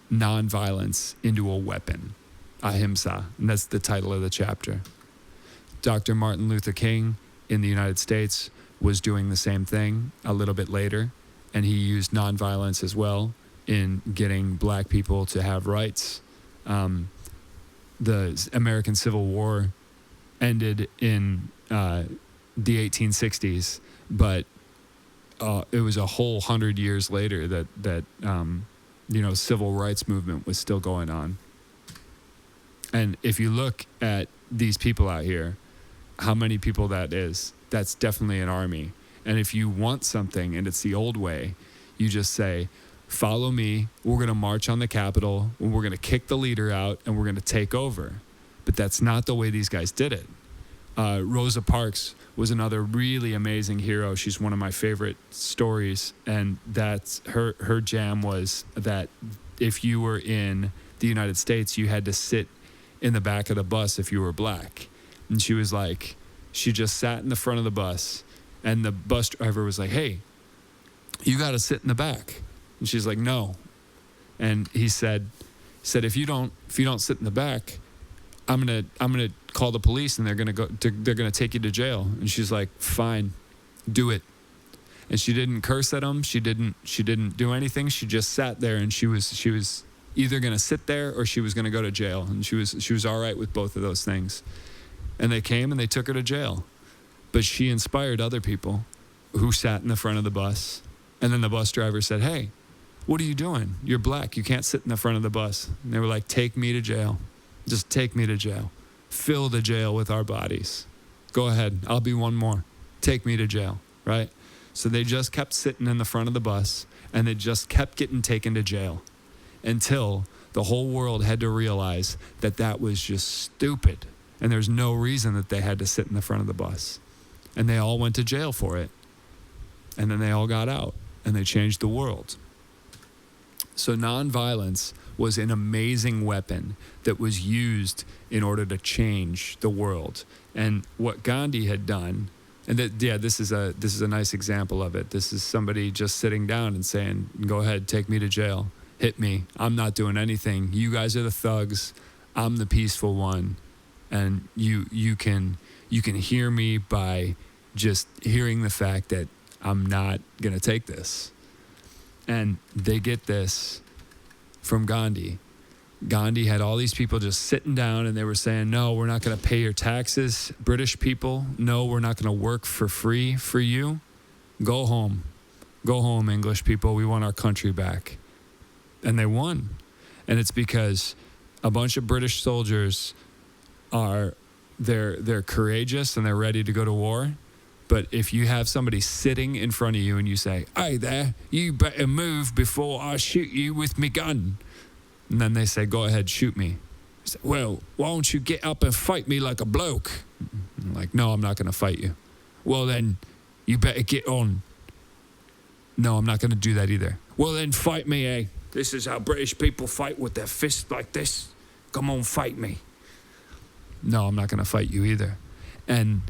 nonviolence into a weapon, ahimsa, and that's the title of the chapter. Dr. Martin Luther King in the United States was doing the same thing a little bit later, and he used nonviolence as well in getting black people to have rights. The American Civil War ended in the 1860s, but it was a whole 100 years later that civil rights movement was still going on. And if you look at these people out here, how many people that is, that's definitely an army. And if you want something and it's the old way, you just say, follow me, we're going to march on the Capitol, and we're going to kick the leader out, and we're going to take over. But that's not the way these guys did it. Rosa Parks was another really amazing hero. She's one of my favorite stories, and that's her jam was that if you were in the United States, you had to sit in the back of the bus if you were black. And she was like, she just sat in the front of the bus, and the bus driver was like, hey, you got to sit in the back. And she's like, no. And he said if you don't sit in the back, I'm gonna call the police, and they're gonna take you to jail. And she's like, fine, do it. And she didn't curse at him. She didn't do anything. She just sat there, and she was either gonna sit there or she was gonna go to jail. And she was all right with both of those things. And they came and they took her to jail. But she inspired other people who sat in the front of the bus. And then the bus driver said, hey, what are you doing? You're black. You can't sit in the front of the bus. And they were like, take me to jail. Just take me to jail. Fill the jail with our bodies. Go ahead. I'll be one more. Take me to jail, right? So they just kept sitting in the front of the bus, and they just kept getting taken to jail until the whole world had to realize that that was just stupid. And there's no reason that they had to sit in the front of the bus. And they all went to jail for it. And then they all got out, and they changed the world. So nonviolence was an amazing weapon that was used in order to change the world. And what Gandhi had done, and this is a nice example of it. This is somebody just sitting down and saying, go ahead, take me to jail, hit me. I'm not doing anything. You guys are the thugs. I'm the peaceful one. And you can hear me by just hearing the fact that I'm not going to take this. And they get this from Gandhi. Gandhi had all these people just sitting down and they were saying, no, we're not going to pay your taxes, British people. No, we're not going to work for free for you. Go home. Go home, English people. We want our country back. And they won. And it's because a bunch of British soldiers they're courageous and they're ready to go to war. But if you have somebody sitting in front of you and you say, hey there, you better move before I shoot you with me gun. And then they say, go ahead, shoot me. You say, well, why don't you get up and fight me like a bloke? I'm like, no, I'm not going to fight you. Well, then you better get on. No, I'm not going to do that either. Well, then fight me, eh? This is how British people fight, with their fists like this. Come on, fight me. No, I'm not going to fight you either. And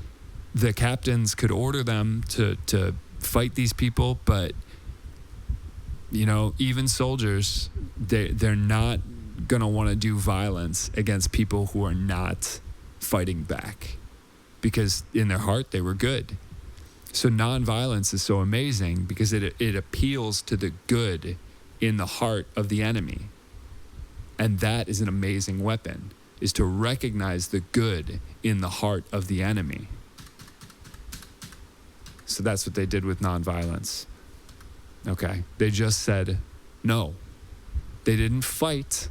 the captains could order them to fight these people, but, you know, even soldiers, they're not going to want to do violence against people who are not fighting back, because in their heart they were good. So nonviolence is so amazing because it appeals to the good in the heart of the enemy. And that is an amazing weapon, is to recognize the good in the heart of the enemy. So that's what they did with nonviolence. Okay. They just said no. They didn't fight.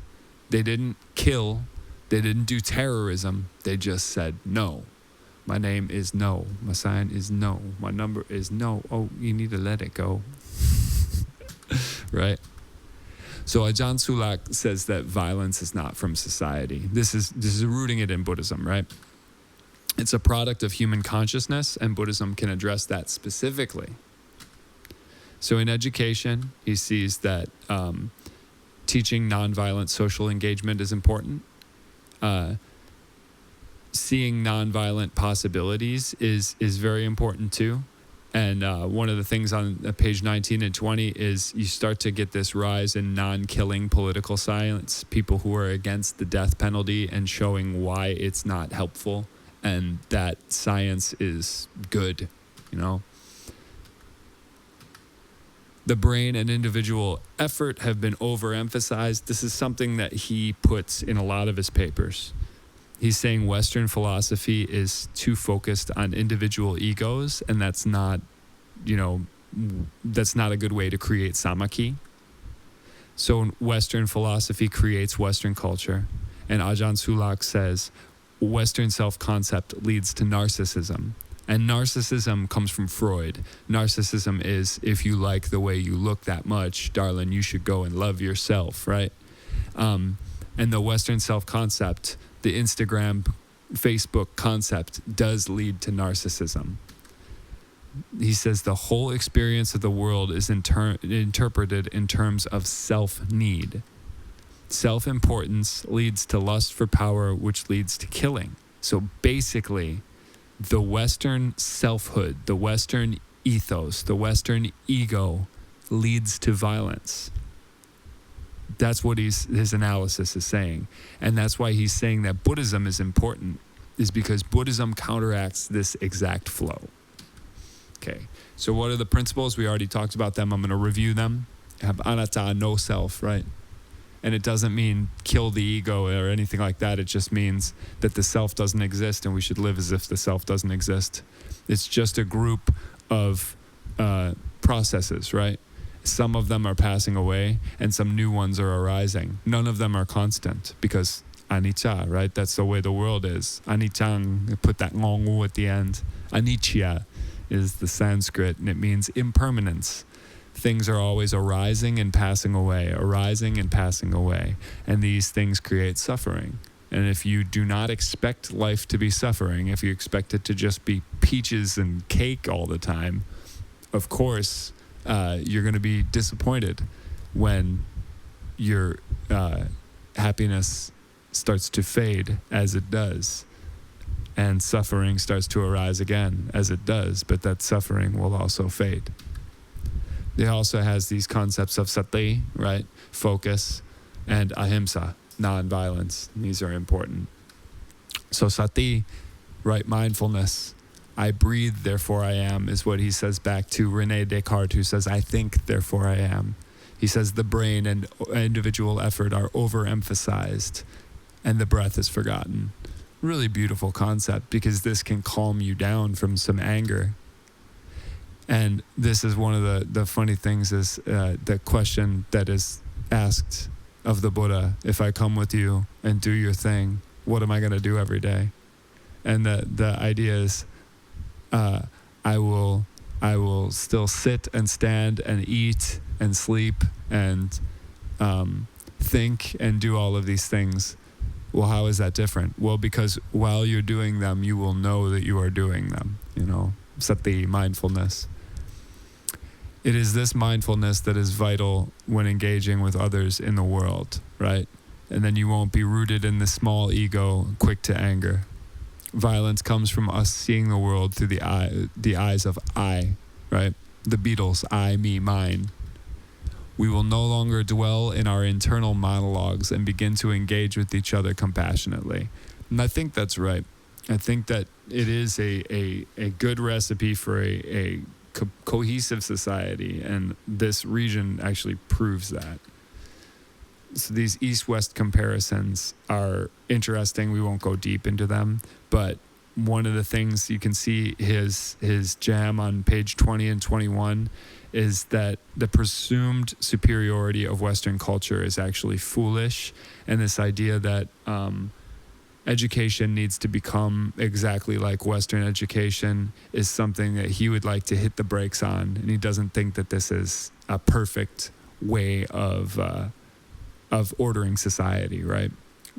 They didn't kill. They didn't do terrorism. They just said no. My name is no. My sign is no. My number is no. Oh, you need to let it go. Right? So Ajahn Sulak says that violence is not from society. This is rooting it in Buddhism, right? It's a product of human consciousness, and Buddhism can address that specifically. So in education, he sees that teaching nonviolent social engagement is important. Seeing nonviolent possibilities is very important too. And one of the things on page 19 and 20 is you start to get this rise in non-killing political science, people who are against the death penalty and showing why it's not helpful and that science is good, you know. The brain and individual effort have been overemphasized. This is something that he puts in a lot of his papers. He's saying Western philosophy is too focused on individual egos, and that's not, that's not a good way to create samadhi. So Western philosophy creates Western culture, and Ajahn Sulak says Western self-concept leads to narcissism. And narcissism comes from Freud. Narcissism is, if you like the way you look that much, darling, you should go and love yourself, right? And the Western self-concept, the Instagram, Facebook concept does lead to narcissism. He says the whole experience of the world is interpreted in terms of self-need. Self-importance leads to lust for power, which leads to killing. So basically, the Western selfhood, the Western ethos, the Western ego leads to violence. That's what his analysis is saying. And that's why he's saying that Buddhism is important, is because Buddhism counteracts this exact flow. Okay, so what are the principles? We already talked about them. I'm going to review them. Have anatta, no self, right? And it doesn't mean kill the ego or anything like that. It just means that the self doesn't exist and we should live as if the self doesn't exist. It's just a group of processes, right? Some of them are passing away and some new ones are arising. None of them are constant because anicca, right? That's the way the world is. Aniccang, put that long u at the end. Anicca is the Sanskrit, and it means impermanence. Things are always arising and passing away, arising and passing away. And these things create suffering. And if you do not expect life to be suffering, if you expect it to just be peaches and cake all the time, of course, you're going to be disappointed when your happiness starts to fade as it does. And suffering starts to arise again as it does, but that suffering will also fade. It also has these concepts of sati, right? Focus, and ahimsa, non-violence. These are important. So sati, right mindfulness, I breathe, therefore I am, is what he says back to Rene Descartes, who says, I think, therefore I am. He says the brain and individual effort are overemphasized and the breath is forgotten. Really beautiful concept, because this can calm you down from some anger. And this is one of the funny things is the question that is asked of the Buddha: if I come with you and do your thing, what am I going to do every day? And the idea is, I will still sit and stand and eat and sleep and think and do all of these things. Well, how is that different? Well, because while you're doing them, you will know that you are doing them. Sati, mindfulness. It is this mindfulness that is vital when engaging with others in the world, right? And then you won't be rooted in the small ego, quick to anger. Violence comes from us seeing the world through the eyes of I, right? The Beatles, I, me, mine. We will no longer dwell in our internal monologues and begin to engage with each other compassionately. And I think that's right. I think that it is a good recipe for a cohesive society, and this region actually proves that. So these east-west comparisons are interesting. We won't go deep into them, but one of the things you can see his jam on page 20 and 21 is that the presumed superiority of Western culture is actually foolish, and this idea that education needs to become exactly like Western education is something that he would like to hit the brakes on, and he doesn't think that this is a perfect way of ordering society, right?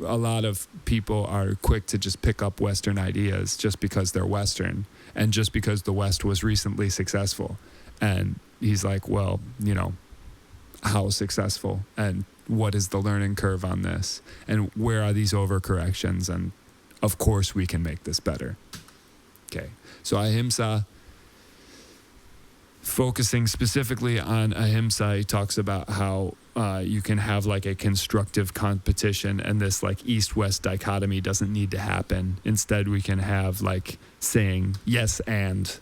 A lot of people are quick to just pick up Western ideas just because they're Western and just because the West was recently successful. And he's like, well, how successful? And what is the learning curve on this? And where are these overcorrections? And of course we can make this better. Okay, so ahimsa, focusing specifically on ahimsa, he talks about how you can have like a constructive competition, and this like east-west dichotomy doesn't need to happen. Instead, we can have like saying yes and,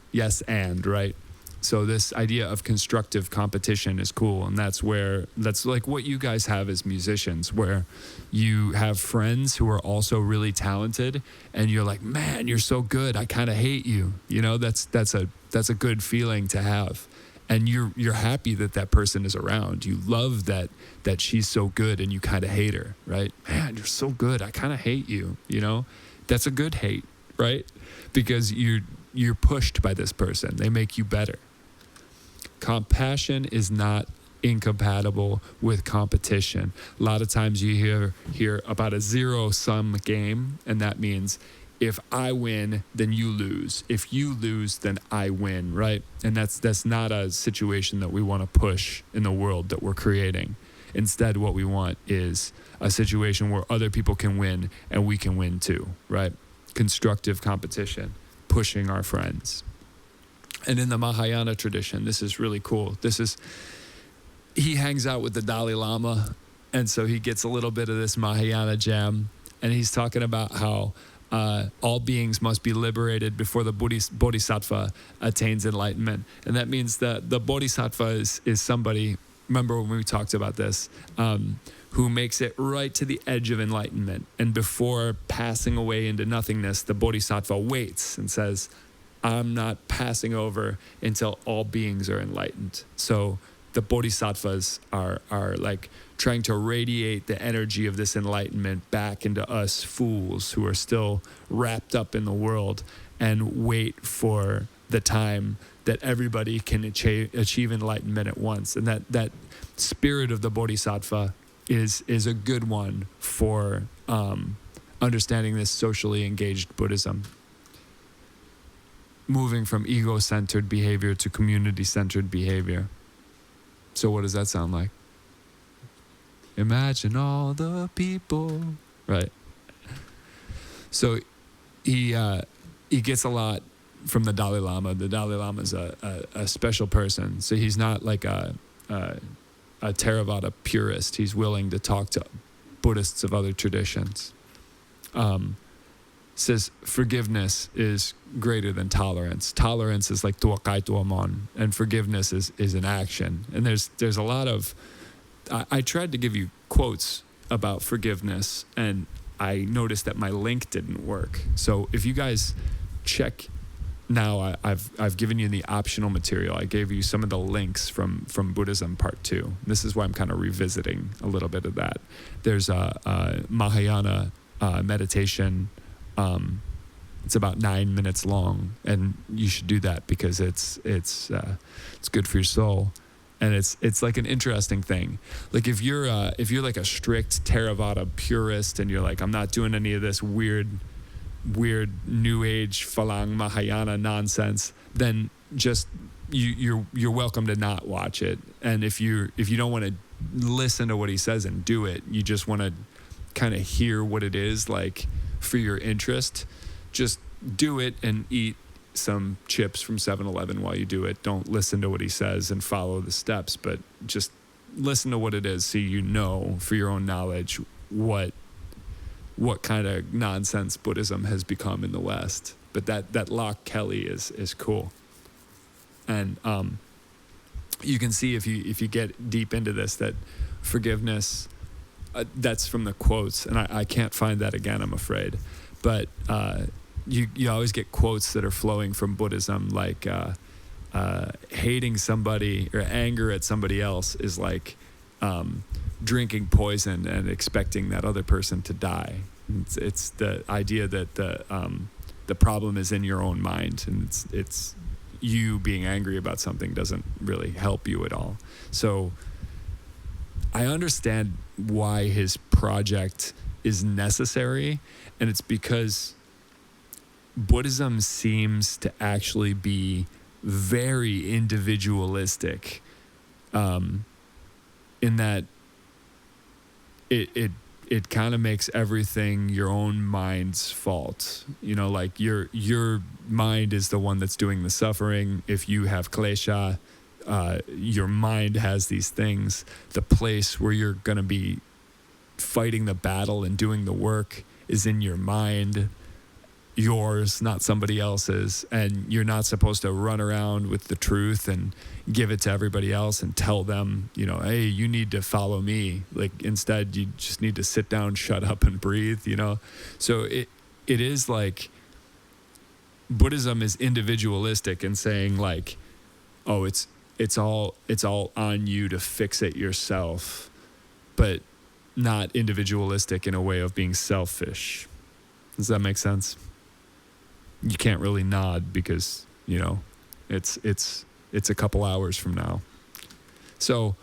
right? So this idea of constructive competition is cool, and that's like what you guys have as musicians, where you have friends who are also really talented, and you're like, man, you're so good, I kind of hate you. That's a good feeling to have, and you're happy that person is around. You love that she's so good, and you kind of hate her, right? Man, you're so good, I kind of hate you. That's a good hate, right? Because you're pushed by this person. They make you better. Compassion is not incompatible with competition. A lot of times you hear about a zero-sum game, and that means if I win, then you lose. If you lose, then I win, right? And that's not a situation that we want to push in the world that we're creating. Instead, what we want is a situation where other people can win and we can win too, right? Constructive competition, pushing our friends. And in the Mahayana tradition, this is really cool. He hangs out with the Dalai Lama, and so he gets a little bit of this Mahayana jam, and he's talking about how all beings must be liberated before the Bodhisattva attains enlightenment. And that means that the Bodhisattva is somebody, remember when we talked about this, who makes it right to the edge of enlightenment. And before passing away into nothingness, the Bodhisattva waits and says, I'm not passing over until all beings are enlightened. So the bodhisattvas are like trying to radiate the energy of this enlightenment back into us fools who are still wrapped up in the world, and wait for the time that everybody can achieve enlightenment at once. And that spirit of the bodhisattva is a good one for understanding this socially engaged Buddhism. Moving from ego-centered behavior to community-centered behavior. So what does that sound like? Imagine all the people, right? So he gets a lot from the Dalai Lama. The Dalai Lama is a special person. So he's not like a Theravada purist. He's willing to talk to Buddhists of other traditions. says forgiveness is greater than tolerance. Tolerance is like tua kai tua mon, and forgiveness is an action. And there's a lot of, I tried to give you quotes about forgiveness, and I noticed that my link didn't work. So if you guys check now, I've given you the optional material. I gave you some of the links from Buddhism Part 2. This is why I'm kind of revisiting a little bit of that. There's a Mahayana meditation. It's about 9 minutes long, and you should do that because it's good for your soul. And it's like an interesting thing. Like if you're like a strict Theravada purist and you're like, I'm not doing any of this weird New Age Falang Mahayana nonsense, then just you're welcome to not watch it. And if you don't want to listen to what he says and do it, you just want to kind of hear what it is like for your interest, just do it and eat some chips from 7-Eleven while you do it. Don't listen to what he says and follow the steps, but just listen to what it is so you know for your own knowledge what kind of nonsense Buddhism has become in the West. But that Locke Kelly is cool. And you can see if you get deep into this that forgiveness, that's from the quotes, and I can't find that again, I'm afraid. But you always get quotes that are flowing from Buddhism, like hating somebody or anger at somebody else is like drinking poison and expecting that other person to die. It's the idea that the problem is in your own mind, and it's you being angry about something doesn't really help you at all. So I understand why his project is necessary, and it's because Buddhism seems to actually be very individualistic, in that it kind of makes everything your own mind's fault. You know, like your mind is the one that's doing the suffering. If you have klesha, your mind has these things. The place where you're going to be fighting the battle and doing the work is in your mind, yours, not somebody else's. And you're not supposed to run around with the truth and give it to everybody else and tell them, you know, hey, you need to follow me. Like, instead, you just need to sit down, shut up, and breathe, you know? So it is like Buddhism is individualistic and saying like, oh, it's all on you to fix it yourself, but not individualistic in a way of being selfish. Does that make sense? You can't really nod because, you know, it's a couple hours from now. So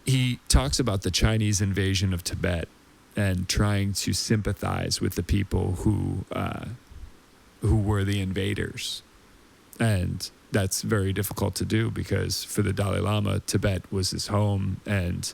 he talks about the Chinese invasion of Tibet and trying to sympathize with the people who were the invaders. And that's very difficult to do because for the Dalai Lama, Tibet was his home, and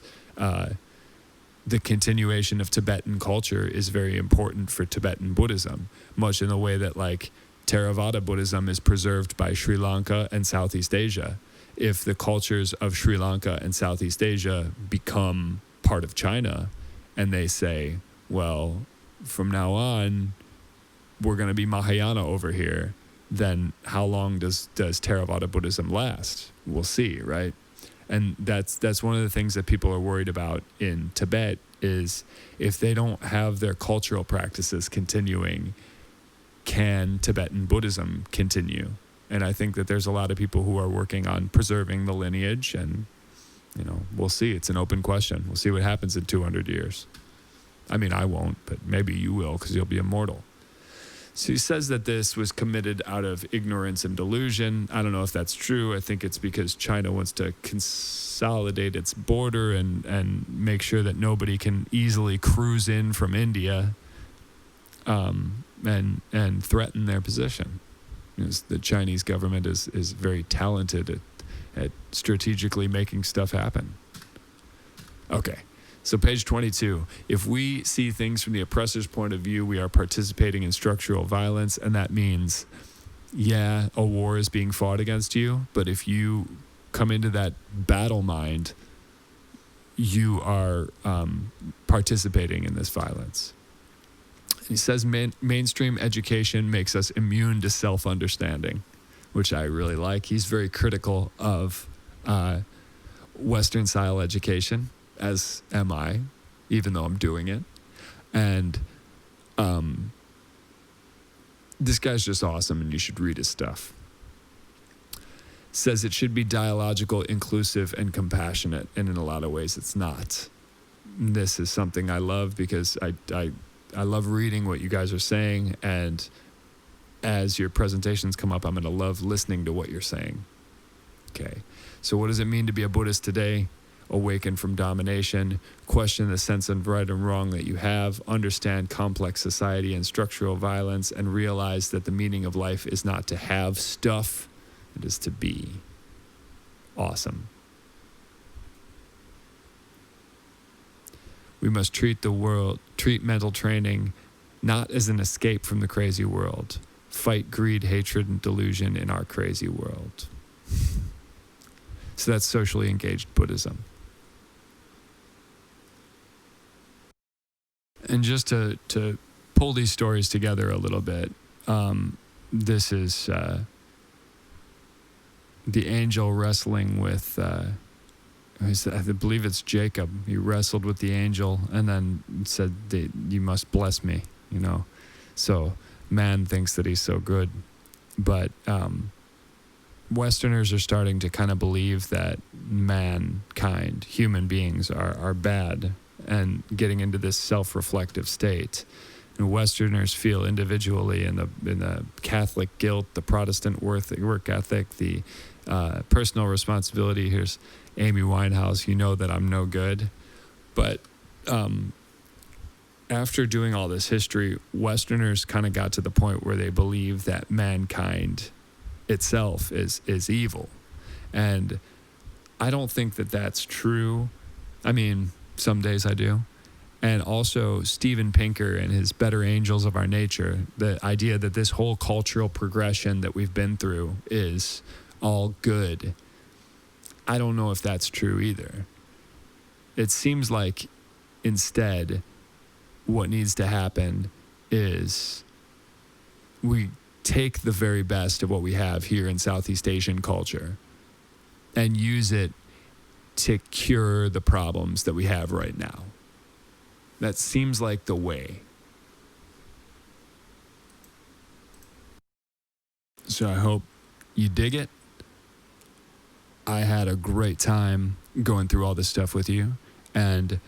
the continuation of Tibetan culture is very important for Tibetan Buddhism, much in the way that like Theravada Buddhism is preserved by Sri Lanka and Southeast Asia. If the cultures of Sri Lanka and Southeast Asia become part of China and they say, well, from now on, we're going to be Mahayana over here, then how long does Theravada Buddhism last? We'll see, right? And that's one of the things that people are worried about in Tibet is if they don't have their cultural practices continuing, can Tibetan Buddhism continue? And I think that there's a lot of people who are working on preserving the lineage, and, you know, we'll see. It's an open question. We'll see what happens in 200 years. I mean, I won't, but maybe you will because you'll be immortal. So he says that this was committed out of ignorance and delusion. I don't know if that's true. I think it's because China wants to consolidate its border and make sure that nobody can easily cruise in from India and threaten their position. Because the Chinese government is very talented at strategically making stuff happen. Okay. So page 22, if we see things from the oppressor's point of view, we are participating in structural violence, and that means, yeah, a war is being fought against you, but if you come into that battle mind, you are participating in this violence. He says mainstream education makes us immune to self-understanding, which I really like. He's very critical of Western-style education, as am I, even though I'm doing it. And this guy's just awesome, and you should read his stuff. Says it should be dialogical, inclusive, and compassionate, and in a lot of ways it's not. This is something I love because I love reading what you guys are saying, and as your presentations come up, I'm going to love listening to what you're saying. Okay, so what does it mean to be a Buddhist today? Awaken from domination, question the sense of right and wrong that you have, understand complex society and structural violence, and realize that the meaning of life is not to have stuff, it is to be. Awesome. We must treat mental training not as an escape from the crazy world. Fight greed, hatred, and delusion in our crazy world. So that's socially engaged Buddhism. And just to pull these stories together a little bit, this is the angel wrestling with, I believe it's Jacob. He wrestled with the angel and then said, you must bless me, you know. So man thinks that he's so good. But Westerners are starting to kind of believe that mankind, human beings, are bad and getting into this self-reflective state. And Westerners feel individually in the Catholic guilt, the Protestant work ethic, the personal responsibility. Here's Amy Winehouse, you know that I'm no good. But after doing all this history, Westerners kind of got to the point where they believe that mankind itself is evil. And I don't think that that's true. I mean, some days I do. And also Steven Pinker and his Better Angels of Our Nature, the idea that this whole cultural progression that we've been through is all good. I don't know if that's true either. It seems like instead what needs to happen is we take the very best of what we have here in Southeast Asian culture and use it to cure the problems that we have right now. That seems like the way. So I hope you dig it. I had a great time going through all this stuff with you, and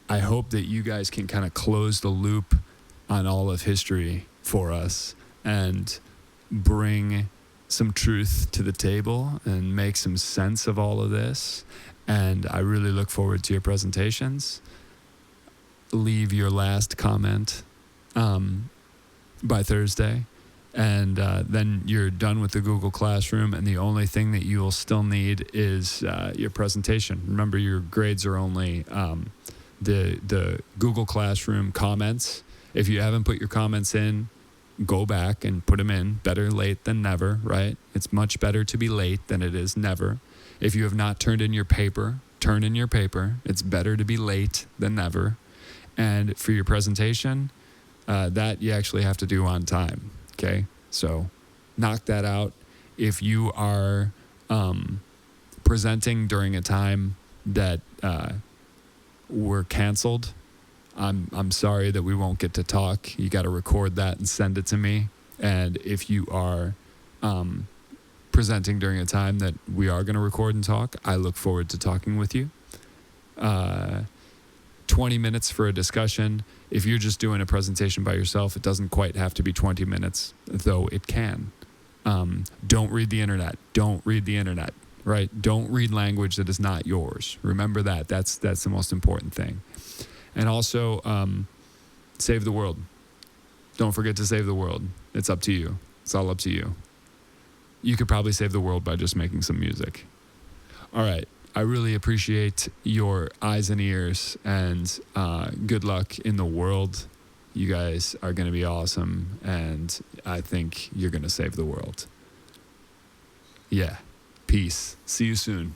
I hope that you guys can kind of close the loop on all of history for us and bring some truth to the table and make some sense of all of this. And I really look forward to your presentations. Leave your last comment by Thursday, and then you're done with the Google Classroom, and the only thing that you'll still need is your presentation. Remember, your grades are only the Google Classroom comments. If you haven't put your comments in, go back and put them in. Better late than never, right? It's much better to be late than it is never. If you have not turned in your paper, turn in your paper. It's better to be late than never. And for your presentation, that you actually have to do on time, okay? So knock that out. If you are presenting during a time that we're canceled, I'm sorry that we won't get to talk. You got to record that and send it to me. And if you are presenting during a time that we are going to record and talk, I look forward to talking with you. 20 minutes for a discussion. If you're just doing a presentation by yourself, it doesn't quite have to be 20 minutes, though it can. Don't read the internet. Don't read the internet, right? Don't read language that is not yours. Remember that. That's the most important thing. And also, save the world. Don't forget to save the world. It's up to you. It's all up to you. You could probably save the world by just making some music. All right. I really appreciate your eyes and ears, and good luck in the world. You guys are going to be awesome, and I think you're going to save the world. Yeah. Peace. See you soon.